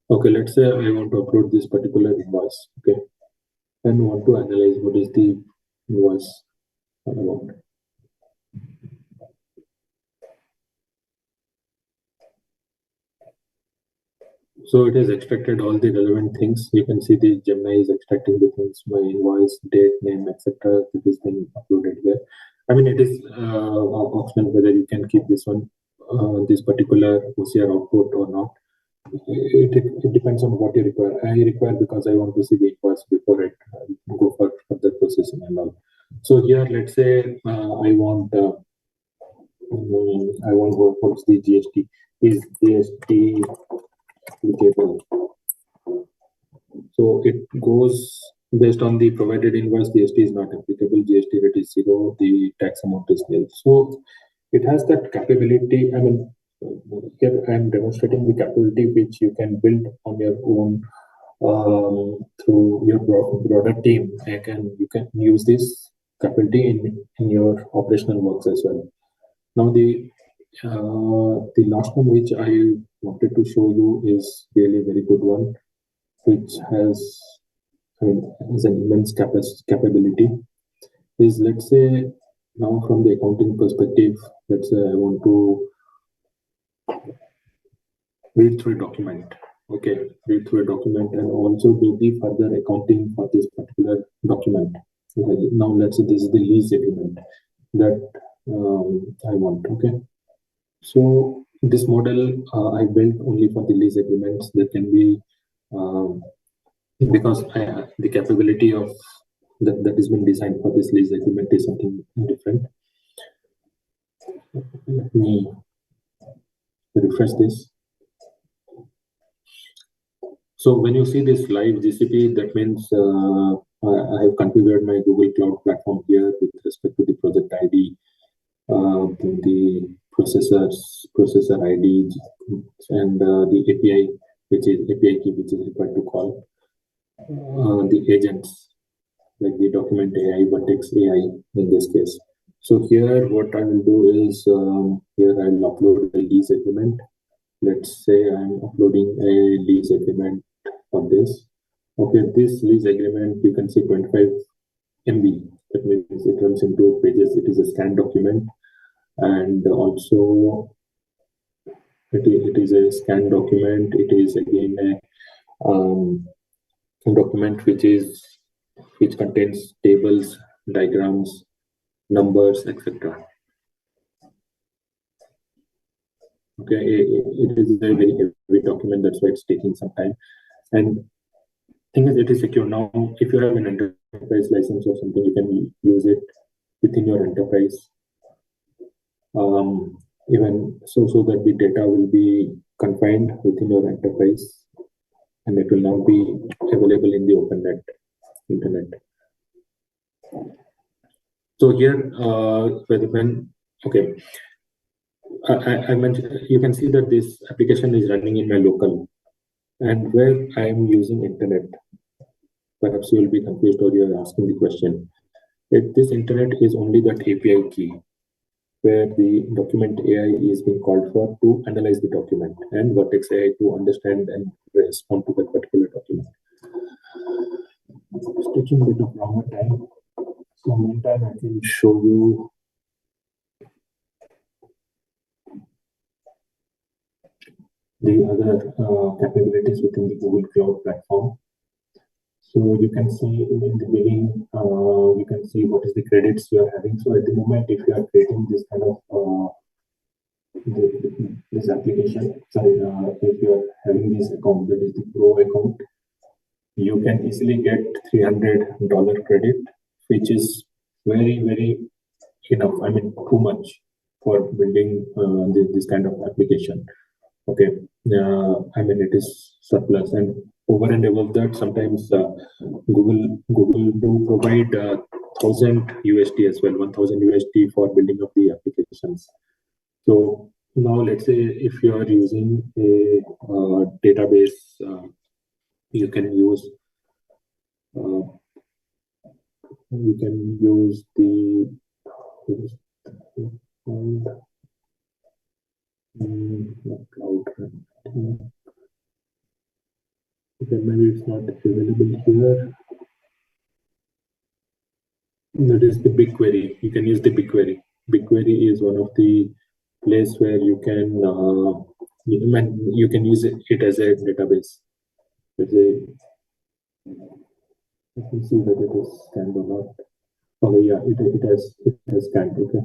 Okay, let's say I want to upload this particular invoice, okay, and want to analyze what is the invoice about. So it has extracted all the relevant things. You can see the Gemini is extracting the things, my invoice, date, name, etc. It is being uploaded here. I mean, it is optional whether you can keep this one, this particular OCR output or not. It depends on what you require. I require because I want to see the invoice before it go for further processing and all. So here, let's say I want what's the GST? Is GST applicable? So it goes based on the provided invoice. GST is not applicable. GST rate is 0. The tax amount is nil. So it has that capability. I mean, here I'm demonstrating the capability which you can build on your own through your broader team. You can use this capability in your operational works as well. Now the last one which I wanted to show you is really a very good one, which has an immense capability. Is, let's say, now from the accounting perspective, let's say I want to read through a document. Okay, read through a document and also do the further accounting for this particular document. Okay, now let's say this is the lease agreement that I want. Okay, so this model I built only for the lease agreements. That can be because the capability of that has been designed for this lease agreement is something different. Let me refresh this. So when you see this live GCP, that means I have configured my Google Cloud platform here with respect to the project ID, the processor ID, and the API, which is API key, which is required to call the agents, like the document AI, Vertex AI in this case. So here, what I will do is here I will upload a lease agreement. Let's say I'm uploading a lease agreement for this. Okay, this lease agreement, you can see 25 MB. That means it runs into pages. It is a scanned document, and also it is a scanned document. It is again a document which contains tables, diagrams, numbers, etc. Okay, it is a very heavy document. That's why it's taking some time. And thing is, it is secure. Now, if you have an enterprise license or something, you can use it within your enterprise. Even so that the data will be confined within your enterprise, and it will not be available in the open internet. So here, okay, I mentioned, you can see that this application is running in my local, and where I am using internet. perhaps you will be confused or you are asking the question. This internet is only that API key where the document AI is being called for to analyze the document and Vertex AI to understand and respond to that particular document. It's taking a bit of longer time. So meantime, I can show you the other capabilities within the Google Cloud platform. So you can see in the beginning, you can see what is the credits you are having. So at the moment, if you are creating this kind of this application, sorry, if you are having this account, that is the Pro account, you can easily get $300 credit, which is very enough. I mean, too much for building this kind of application. Okay, I mean it is surplus, and over and above that, sometimes Google do provide 1,000 USD as well, 1,000 USD for building up the applications. So now let's say if you are using a database, you can use the cloud. Okay, maybe it's not available here. That is the BigQuery. You can use the BigQuery. BigQuery is one of the place where you can use it as a database. Let me see whether it is scanned or not. Okay, yeah, it has scanned. Okay.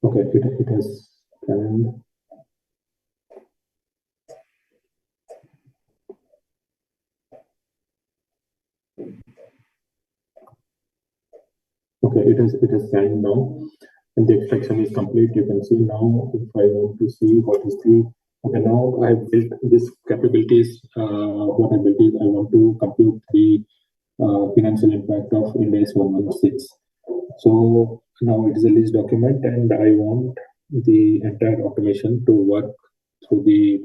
Okay, it has scanned. Okay, it has scanned now, and the extraction is complete. You can see now. If I want to see what is the okay, now I have built this capabilities. What I built is I want to compute the financial impact of Ind AS 116. So now it is a list document, and I want the entire automation to work through the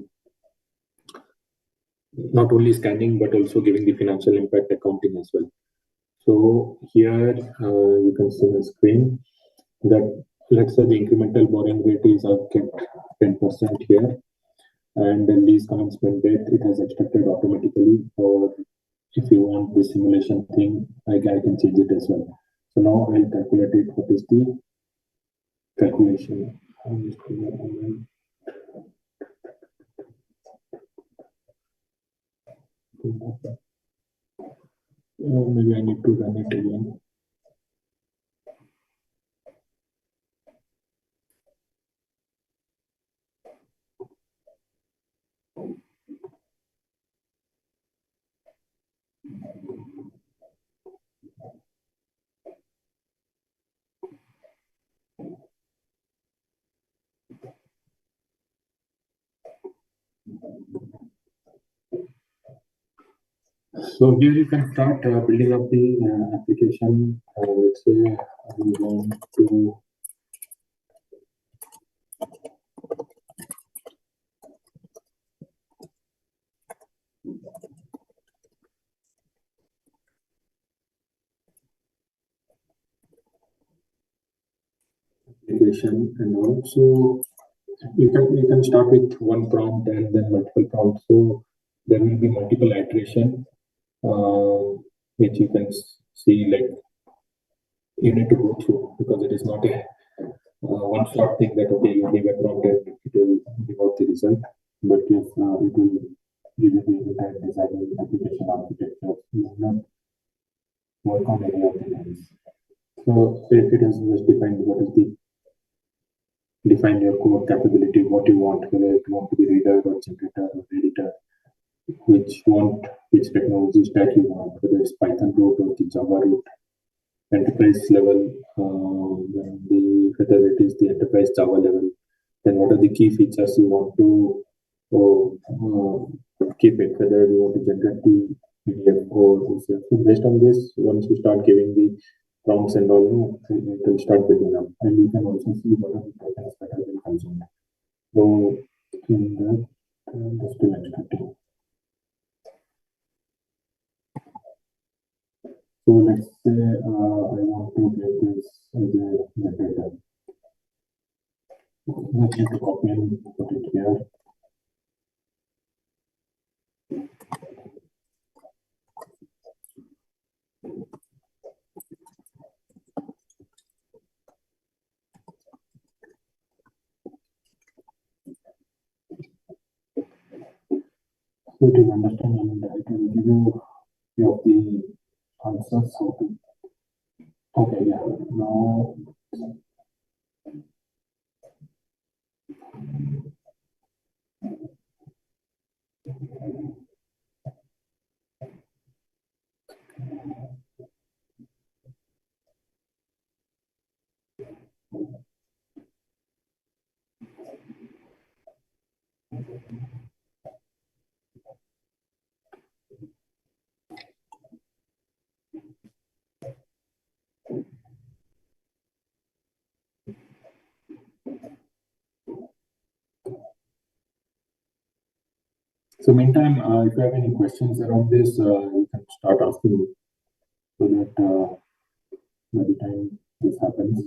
not only scanning but also giving the financial impact accounting as well. So here you can see on the screen that let's say the incremental borrowing rate is kept 10% here, and then lease commencement date it has extracted automatically, or if you want the simulation thing, I can change it as well. So now I'll calculate it. What is the calculation? Maybe I need to run it again. So here you can start building up the application. Let's say we want to application, and also you can start with one prompt and then multiple prompts. So there will be multiple iteration, which you can see like you need to go through, because it is not a one shot thing that okay you give a prompt and it will give out the result, but yes, it will give you the entire design application architecture. You will not work on any of the lines. So it has just defined what is the define your core capability, what you want, whether you want to be reader or generator or editor, which technology stack you want, whether it's Python root or the Java root, enterprise level, whether it is the enterprise Java level, then what are the key features you want to keep it, whether you want to generate the PDF or OCR. So based on this, once you start giving the prompts and all, it will start building up, and you can also see what are the tokens that have been consumed. So in that, just still extracting. So let's say I want to get this as a metadata. Let's need to copy and put it here. So it is understand and it will give you few of the answers. How to. Okay, yeah. Now. So meantime, if you have any questions around this, you can start asking me so that by the time this happens.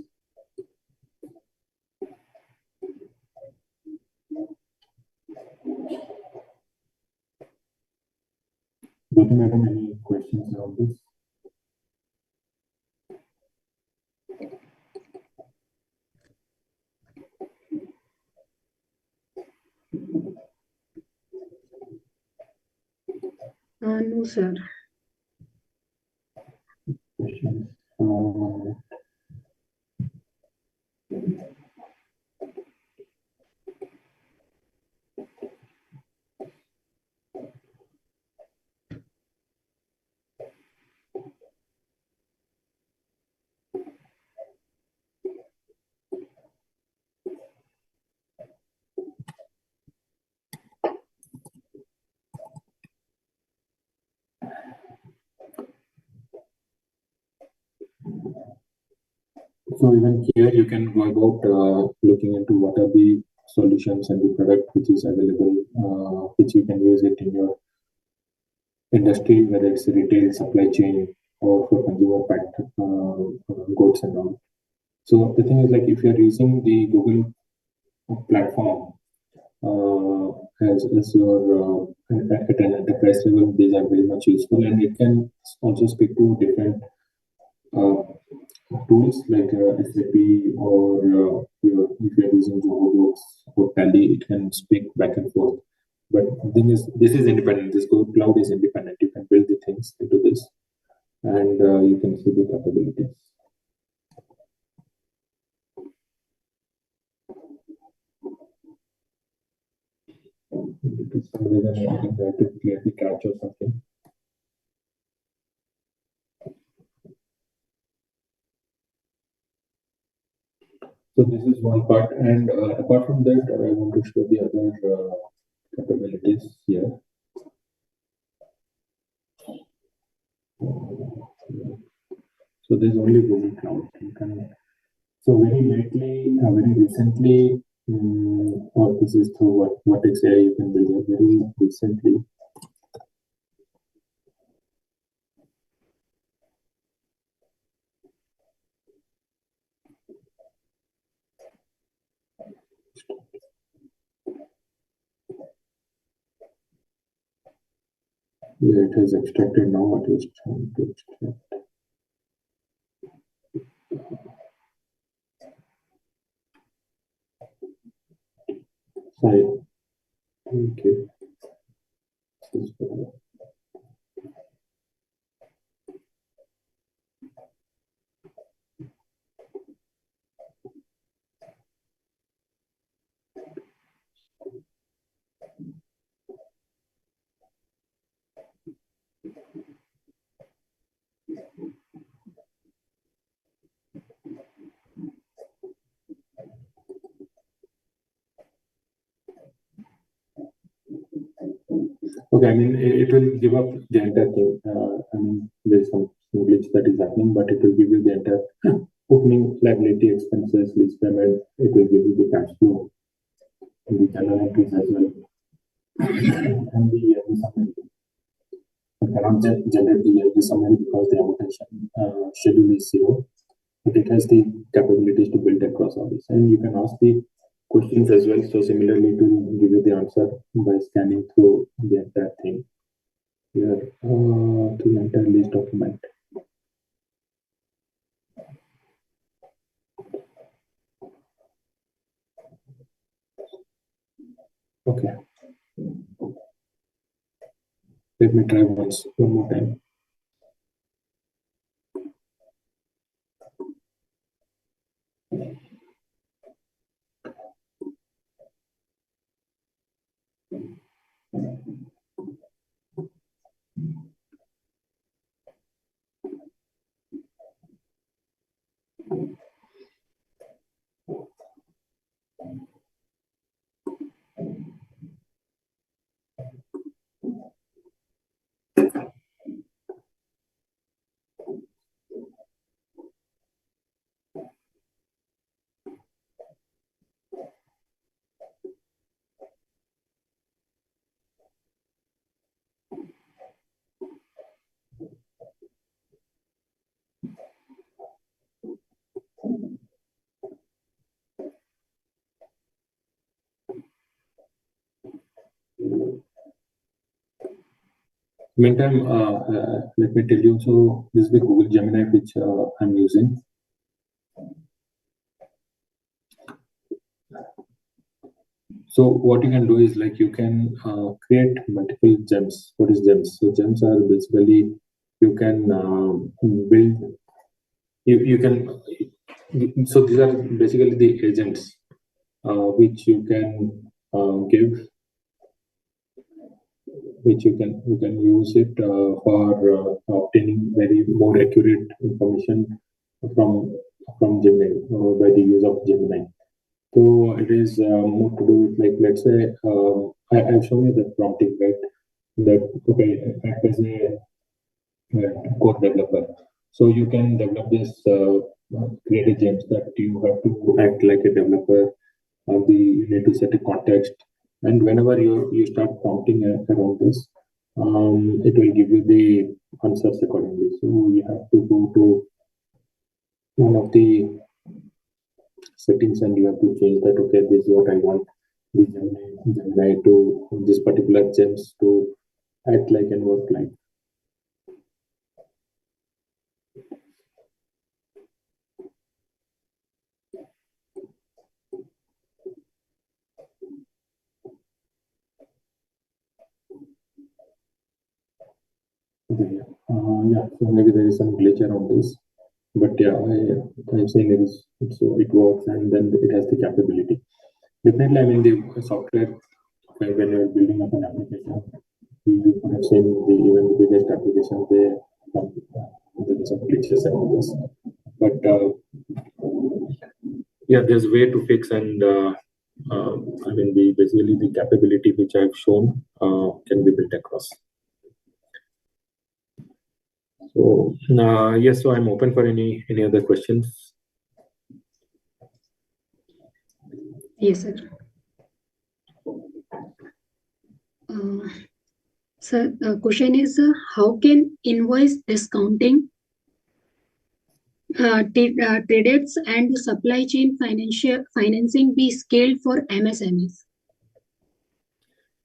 Jyoti madam, any questions around this? No, sir. Questions? So even here you can go about looking into what are the solutions and the product which is available, which you can use it in your industry, whether it's retail, supply chain, or for consumer packed goods and all. So the thing is, like, if you're using the Google platform as your at an enterprise level, these are very much useful, and it can also speak to different uh, tools like SAP or if you're using Books or Tally, it can speak back and forth. But the thing is, this is independent. This Google Cloud is independent. You can build the things into this, and you can see the capabilities. For some reason, I think I have to clear the cache or something. So this is one part, and apart from that, I want to show the other capabilities here. So there's only Google Cloud. You can. So very lately, very recently, or this is through what XAI you can build it very recently. Yeah, it has extracted now. What is trying to extract? Sorry. Okay. Okay, I mean, it will give up the entire thing. I mean, there's some glitch that is happening, but it will give you the entire opening liability expenses, lease payment. It will give you the cash flow. the journal entries as well, and the yearly summary. You cannot generate the yearly summary because the amortization schedule is 0, but it has the capabilities to build across all this. And you can ask the questions as well. So similarly, to give you the answer by scanning through the entire thing here to the entire list document. Okay. Let me try one more time. Meantime, let me tell you. So this is the Google Gemini which I'm using. So what you can do is like you can create multiple gems. What is gems? So gems are basically you can build. You can. So these are basically the agents which you can give, which you can use it for obtaining very more accurate information from Gemini by the use of Gemini. So it is more to do with, like, let's say I've shown you the prompting, right? That okay, act as a code developer. So you can develop this create a gems that you have to act like a developer. You need to set a context, and whenever you start prompting around this, it will give you the answers accordingly. So you have to go to one of the settings and you have to change that. Okay, this is what I want the Gemini to this particular gems to act like and work like. Okay, yeah, so maybe there is some glitch around this, but yeah, I'm saying it works, and then it has the capability. Definitely, I mean the software when you're building up an application, you could have seen even the biggest applications there are some glitches around this, but yeah, there's a way to fix, and I mean basically the capability which I've shown can be built across. So yes, so I'm open for any other questions. Yes, sir. Sir, the question is how can invoice discounting, trades and supply chain financing be scaled for MSMEs?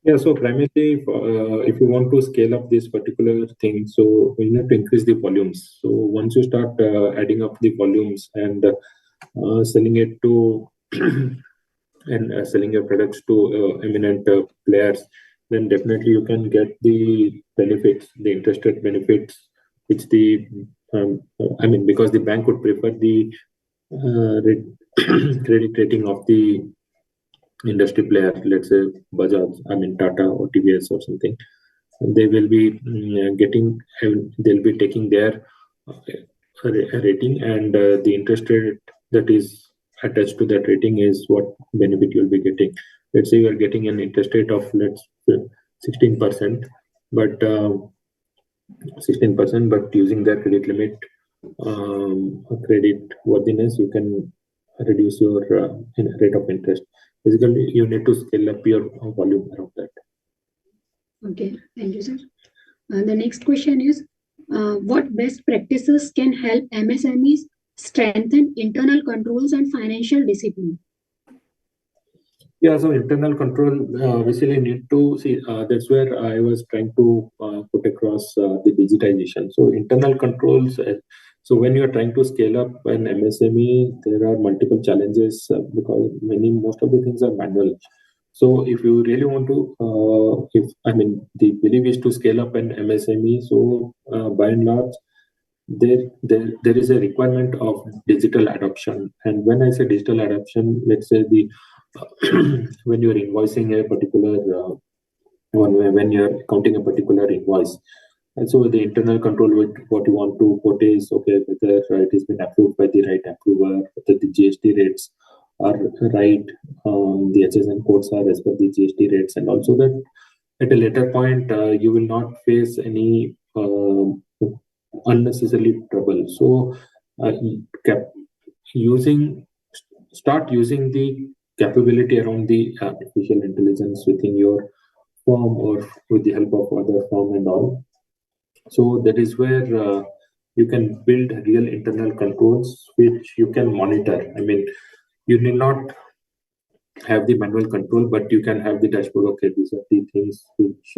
Yeah, so primarily, if you want to scale up this particular thing, so you need to increase the volumes. So once you start adding up the volumes and selling it to and selling your products to eminent players, then definitely you can get the benefits, the interest rate benefits, which the I mean, because the bank would prefer the credit rating of the industry player, let's say Bajaj, I mean Tata or TVS or something. They will be getting, they'll be taking their rating, and the interest rate that is attached to that rating is what benefit you'll be getting. Let's say you are getting an interest rate of 16%, but 16%, but using their credit limit, credit worthiness, you can reduce your rate of interest. basically you need to scale up your volume around that. Okay, thank you, sir. The next question is, what best practices can help MSMEs strengthen internal controls and financial discipline? Yeah, so internal control, basically need to see, that's where I was trying to put across the digitization. So internal controls, so when you're trying to scale up an MSME, there are multiple challenges because most of the things are manual. So if you really want to, the belief is to scale up an MSME. So by and large, there is a requirement of digital adoption. And when I say digital adoption, let's say when you're invoicing a particular when you're counting a particular invoice, and so the internal control with what you want to quote is okay, whether it has been approved by the right approver, whether the GST rates are right, the HSN codes are as per the GST rates, and also that at a later point you will not face any unnecessary trouble. So start using the capability around the artificial intelligence within your firm or with the help of other firm and all. So that is where you can build real internal controls which you can monitor. I mean, you need not have the manual control, but you can have the dashboard. Okay, these are the things which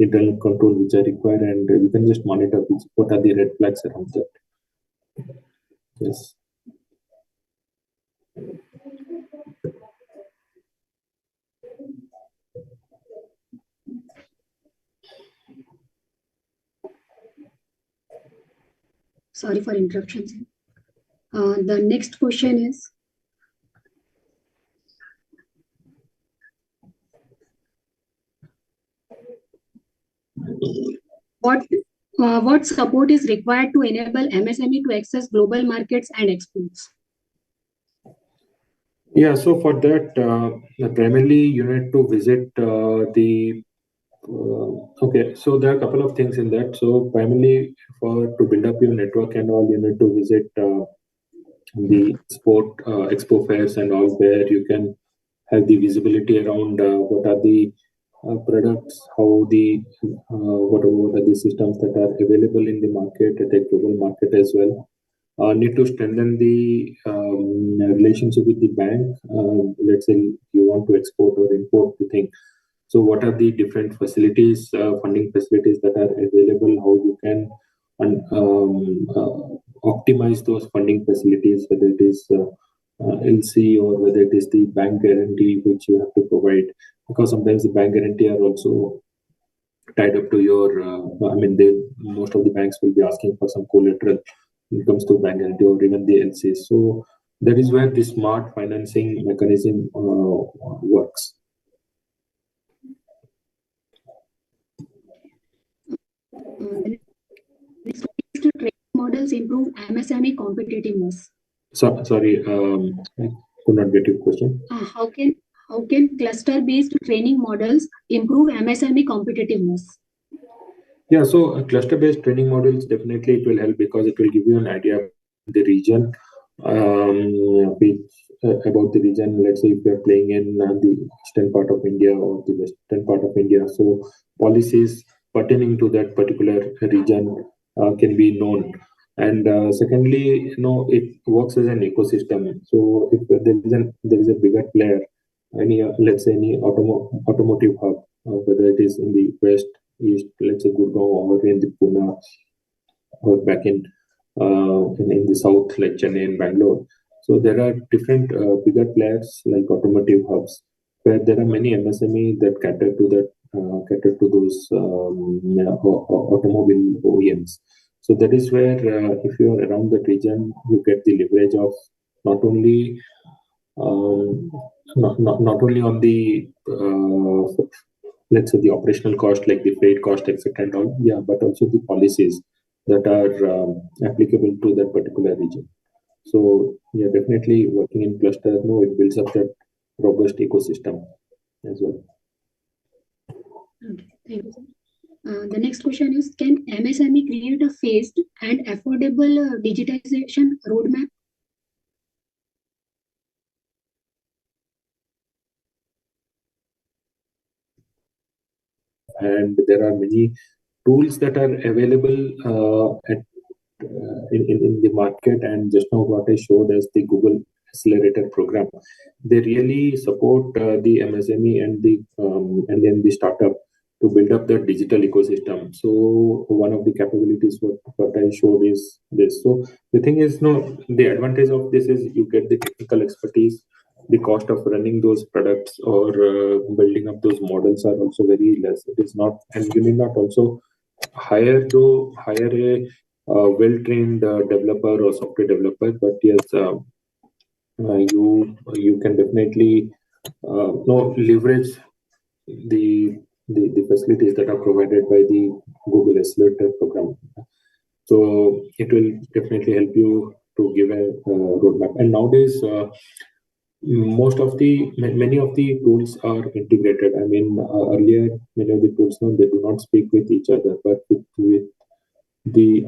internal control which are required, and you can just monitor what are the red flags around that. Yes. Sorry for interruptions. The next question is, what support is required to enable MSME to access global markets and exports? Yeah, so for that, primarily you need to visit okay, so there are a couple of things in that. So primarily to build up your network and all, you need to visit the expo fairs and all, where you can have the visibility around what are the products, what are the systems that are available in the market, at the global market as well. Need to strengthen the relationship with the bank. Let's say you want to export or import the thing. So what are the different facilities, funding facilities that are available, how you can optimize those funding facilities, whether it is LC or whether it is the bank guarantee which you have to provide, because sometimes the bank guarantee are also tied up to your, most of the banks will be asking for some collateral when it comes to bank guarantee or even the LC. So that is where the smart financing mechanism works. Training models improve MSME competitiveness. Sorry, I could not get your question. How can cluster-based training models improve MSME competitiveness? Yeah, so cluster-based training models, definitely it will help because it will give you an idea of the region, about the region. Let's say if you're playing in the eastern part of India or the western part of India, so policies pertaining to that particular region can be known. And secondly, it works as an ecosystem. So if there is a bigger player, let's say any automotive hub, whether it is in the west, east, let's say Gurgaon, or in the Pune, or back in the south, like Chennai and Bangalore. So there are different bigger players like automotive hubs, where there are many MSME that cater to those automobile OEMs. So that is where if you are around that region, you get the leverage of not only on the let's say the operational cost, like the freight cost, etc. and all, yeah, but also the policies that are applicable to that particular region. So yeah, definitely working in cluster, it builds up that robust ecosystem as well. Okay, thank you, sir. The next question is, can MSME create a phased and affordable digitization roadmap? and there are many tools that are available in the market. And just now what I showed as the Google Accelerator program, they really support the MSME and then the startup to build up the digital ecosystem. So one of the capabilities what I showed is this. So the thing is, no, the advantage of this is you get the technical expertise. The cost of running those products or building up those models are also very less. It is not, and you need not also hire a well-trained developer or software developer, but yes, you can definitely leverage the facilities that are provided by the Google Accelerator program. So it will definitely help you to give a roadmap. And nowadays, many of the tools are integrated. I mean, earlier many of the tools now they do not speak with each other, but the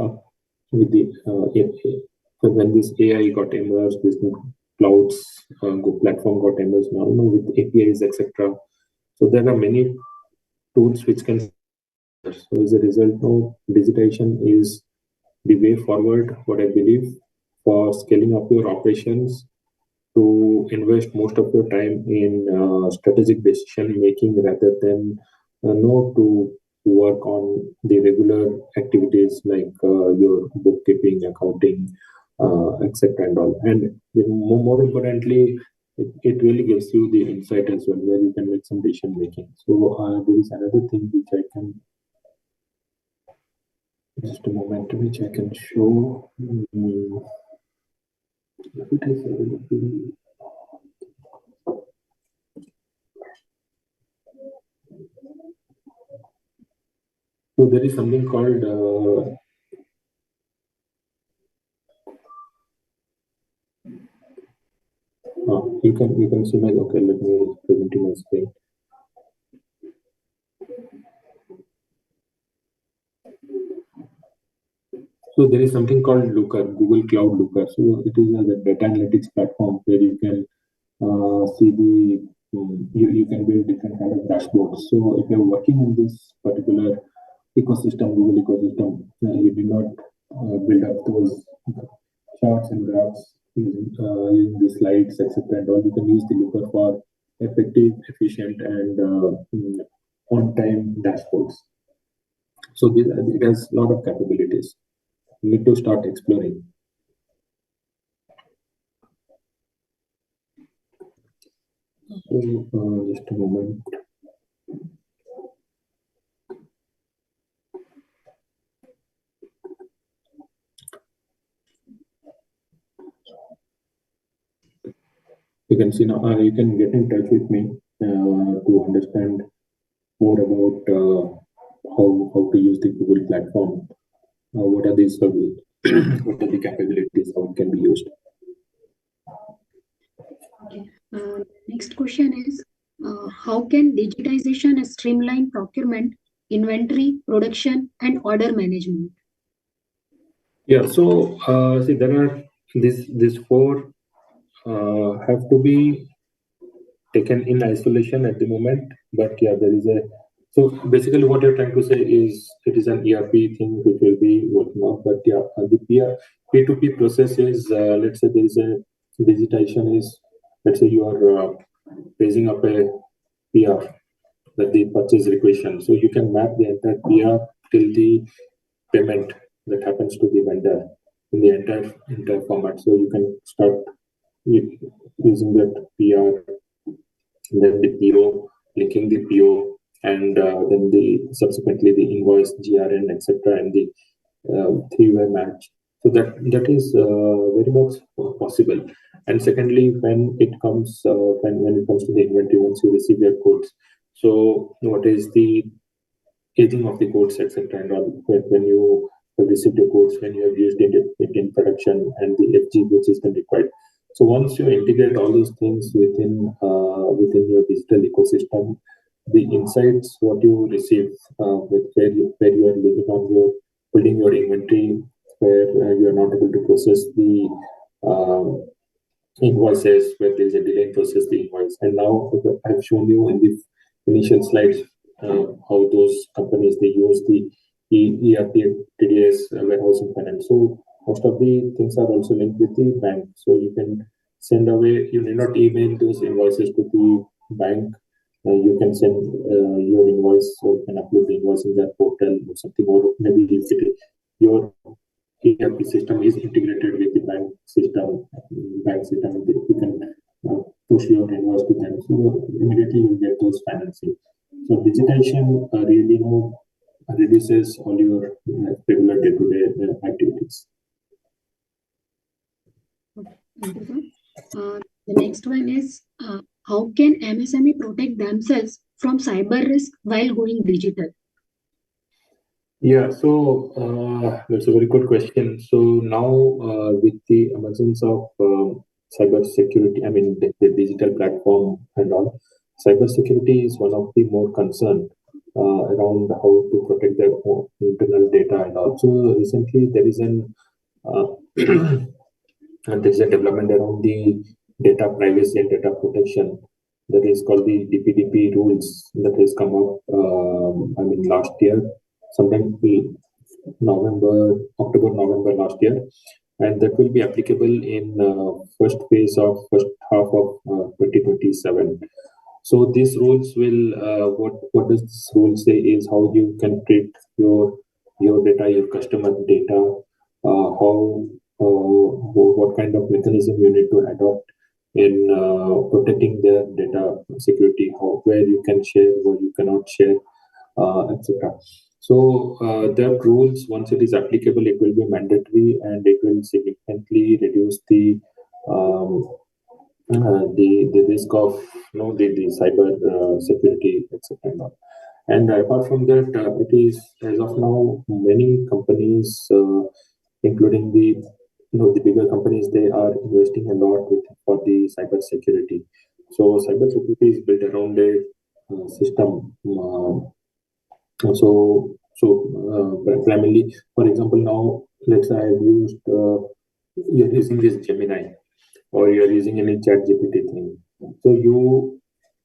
when this AI got emerged, this clouds Go platform got emerged now, with APIs, etc. So there are many tools which can. So as a result, now digitization is the way forward. What I believe for scaling up your operations, to invest most of your time in strategic decision making rather than to work on the regular activities like your bookkeeping, accounting, etc. and all. And more importantly, it really gives you the insight as well, where you can make some decision making. So there is another thing which I can just a moment, which I can show. If it is available. So there is something called you can see my, okay, let me present my screen. So there is something called Looker, Google Cloud Looker. So it is a data analytics platform where you can see you can build different kind of dashboards. So if you're working in this particular ecosystem, Google ecosystem, you did not build up those charts and graphs using the slides, etc. and all. You can use the Looker for effective, efficient, and on-time dashboards. So it has a lot of capabilities. You need to start exploring. So just a moment. You can see now, you can get in touch with me to understand more about how to use the Google platform. What are these services? What are the capabilities? How it can be used? Okay. Next question is, how can digitization streamline procurement, inventory, production, and order management? Yeah. So see, there are these four have to be taken in isolation at the moment. But yeah, there is a. So basically, what you're trying to say is it is an ERP thing which will be working out. But yeah, the P2P process is, let's say there is a digitization is, let's say you are raising up a PR, that the purchase requisition. So you can map the entire PR till the payment that happens to the vendor in the entire format. So you can start using that PR, then the PO, linking the PO, and then subsequently the invoice, GRN, etc., and the three-way match. So that is very much possible. And secondly, when it comes when it comes to the inventory, once you receive your quotes, so what is the aging of the quotes, etc., and all, when you have received the quotes, when you have used it in production, and the FG which is then required. So once you integrate all those things within your digital ecosystem, the insights what you receive with where you are living on your building your inventory, where you are not able to process the invoices, where there is a delay in process the invoice. And now I've shown you in the initial slides how those companies they use the ERP, TDS, warehousing finance. So most of the things are also linked with the bank. So you can send away. You need not email those invoices to the bank. You can send your invoice, or you can upload the invoice in their portal or something, or maybe if your ERP system is integrated with the bank system, you can push your invoice to them. So immediately you get those financing. So digitization really reduces all your regular day-to-day activities. Thank you, sir. The next one is how can MSME protect themselves from cyber risk while going digital? Yeah, so that's a very good question. So now with the emergence of cyber security, I mean the digital platform and all, cyber security is one of the more concern around how to protect their own internal data and also recently there is and there is a development around the data privacy and data protection that is called the DPDP rules that has come up. I mean last year, sometime in October, November last year, and that will be applicable in first half of 2027. So these rules will what does this rule say is how you can treat your data, your customer data, how what kind of mechanism you need to adopt in protecting their data security, where you can share, where you cannot share, etc. So the rules, once it is applicable, it will be mandatory and it will significantly reduce the risk of the cyber security, etc. And apart from that, it is as of now many companies, including the bigger companies, they are investing a lot for the cyber security. So cyber security is built around a system. Primarily, for example, now let's say I've used you're using this Gemini or you're using any chat GPT thing. So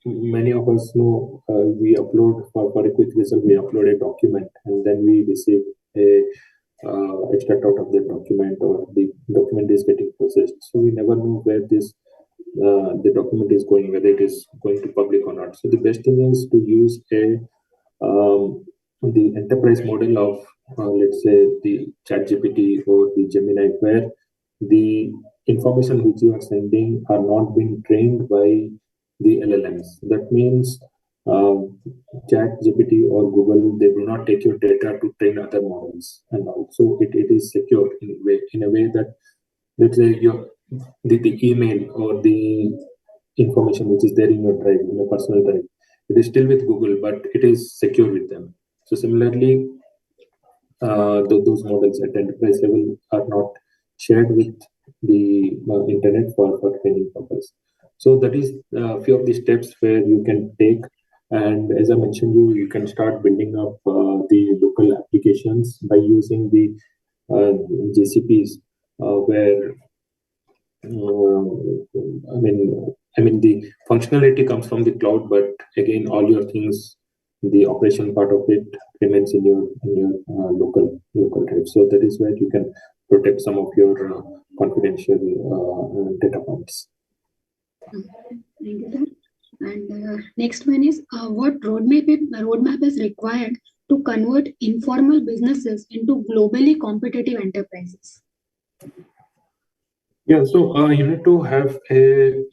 many of us know we upload for a quick result, we upload a document and then we receive a extract out of the document or the document is getting processed. So we never know where the document is going, whether it is going to public or not. So the best thing is to use the enterprise model of let's say the ChatGPT or the Gemini, where the information which you are sending are not being trained by the LLMs. That means ChatGPT or Google, they do not take your data to train other models, and also it is secure in a way that let's say the email or the information which is there in your drive, in your personal drive, it is still with Google, but it is secure with them. So similarly, those models at enterprise level are not shared with the internet for training purpose. So that is a few of the steps where you can take. And as I mentioned, you can start building up the local applications by using the JCPs, where I mean the functionality comes from the cloud, but again, all your things, the operation part of it remains in your local drive. So that is where you can protect some of your confidential data points. Thank you, sir. And next one is what roadmap is required to convert informal businesses into globally competitive enterprises? Yeah, so you need to have a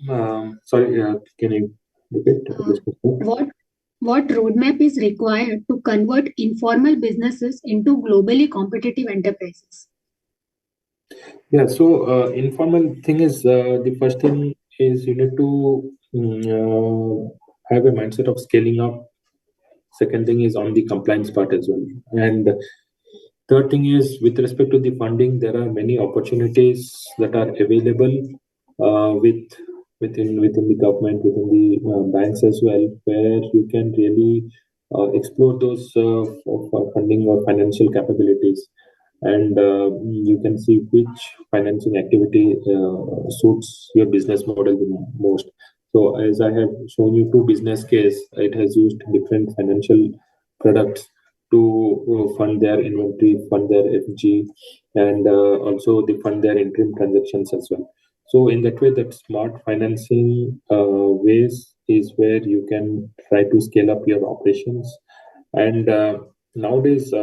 sorry, can you repeat this question? What roadmap is required to convert informal businesses into globally competitive enterprises? Yeah, so informal thing is the first thing is you need to have a mindset of scaling up. Second thing is on the compliance part as well. And third thing is with respect to the funding, there are many opportunities that are available within the government, within the banks as well, where you can really explore those funding or financial capabilities, and you can see which financing activity suits your business model the most. So as I have shown you 2 business case, it has used different financial products to fund their inventory, fund their FG, and also they fund their interim transactions as well. So in that way, that smart financing ways is where you can try to scale up your operations. And nowadays,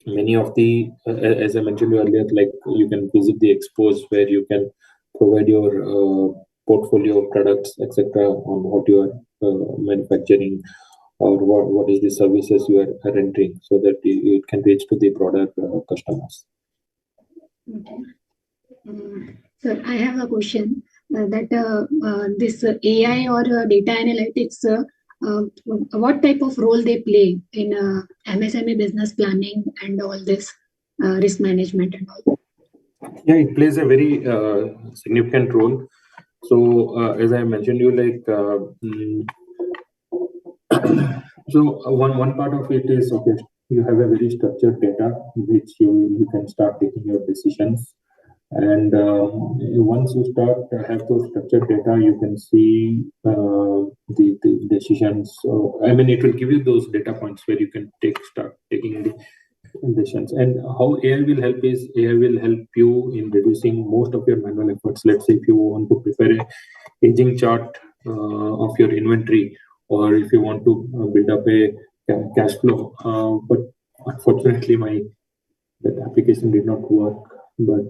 many of the, as I mentioned earlier, like you can visit the expos where you can provide your portfolio of products, etc., on what you are manufacturing or what is the services you are rendering, so that it can reach to the broader customers. Okay. Sir, I have a question that this AI or data analytics, what type of role they play in MSME business planning and all this risk management and all? Yeah, it plays a very significant role. So as I mentioned you, like so one part of it is, okay, you have a very structured data which you can start taking your decisions. And once you start have those structured data, you can see the decisions. I mean, it will give you those data points where you can start taking the decisions. And how AI will help is, AI will help you in reducing most of your manual efforts. Let's say if you want to prepare a aging chart of your inventory, or if you want to build up a cash flow, but unfortunately that application did not work, but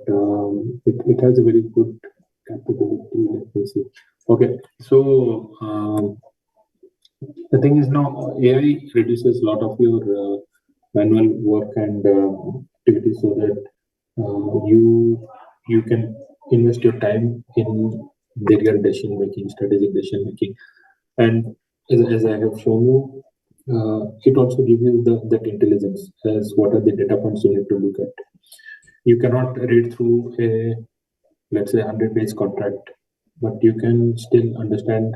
it has a very good capability. Let me see. Okay, so the thing is, now AI reduces a lot of your manual work and activities, so that you can invest your time in their decision making, strategic decision making. And as I have shown you, it also gives you that intelligence as what are the data points you need to look at. You cannot read through a, let's say, 100-page contract, but you can still understand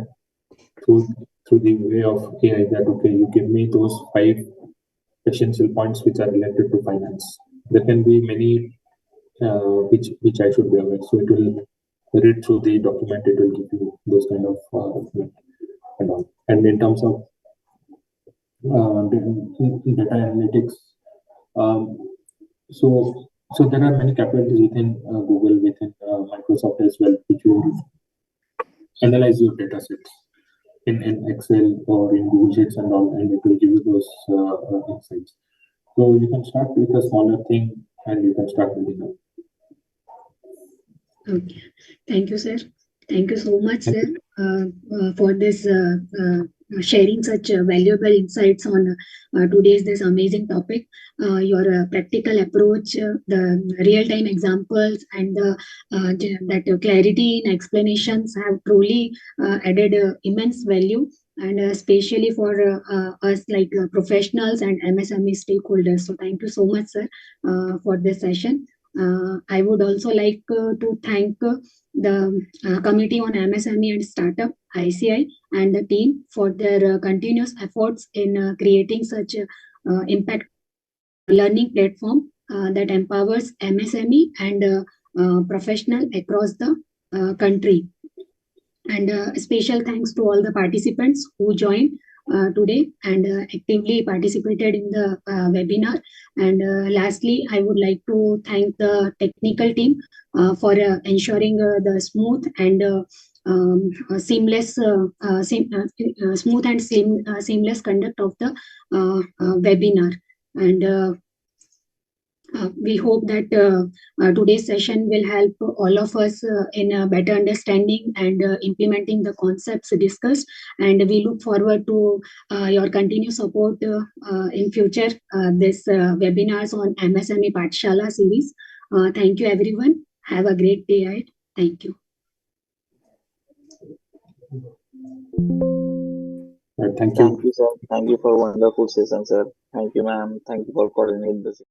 through the way of AI that, okay, you give me those 5 essential points which are related to finance. There can be many which I should be aware. So it will read through the document, it will give you those kind of document and all. And in terms of data analytics, so there are many capabilities within Google, within Microsoft as well, which will analyze your data sets in Excel or in Google Sheets and all, and it will give you those insights. So you can start with a smaller thing and you can start building up. Okay. Thank you, sir. Thank you so much, sir, for this sharing such valuable insights on today's this amazing topic. Your practical approach, the real-time examples, and that clarity in explanations have truly added immense value, and especially for us like professionals and MSME stakeholders. So thank you so much, sir, for this session. I would also like to thank the Committee on MSME and Startup, ICI, and the team for their continuous efforts in creating such impact learning platform that empowers MSME and professional across the country. And a special thanks to all the participants who joined today and actively participated in the webinar. And lastly, I would like to thank the technical team for ensuring the smooth and seamless seamless conduct of the webinar. And we hope that today's session will help all of us in better understanding and implementing the concepts discussed. And we look forward to your continued support in future this webinars on MSME Pathshala series. Thank you, everyone. Have a great day ahead. Thank you. Thank you. Thank you, sir. Thank you for wonderful session, sir. Thank you, ma'am. Thank you for coordinating this.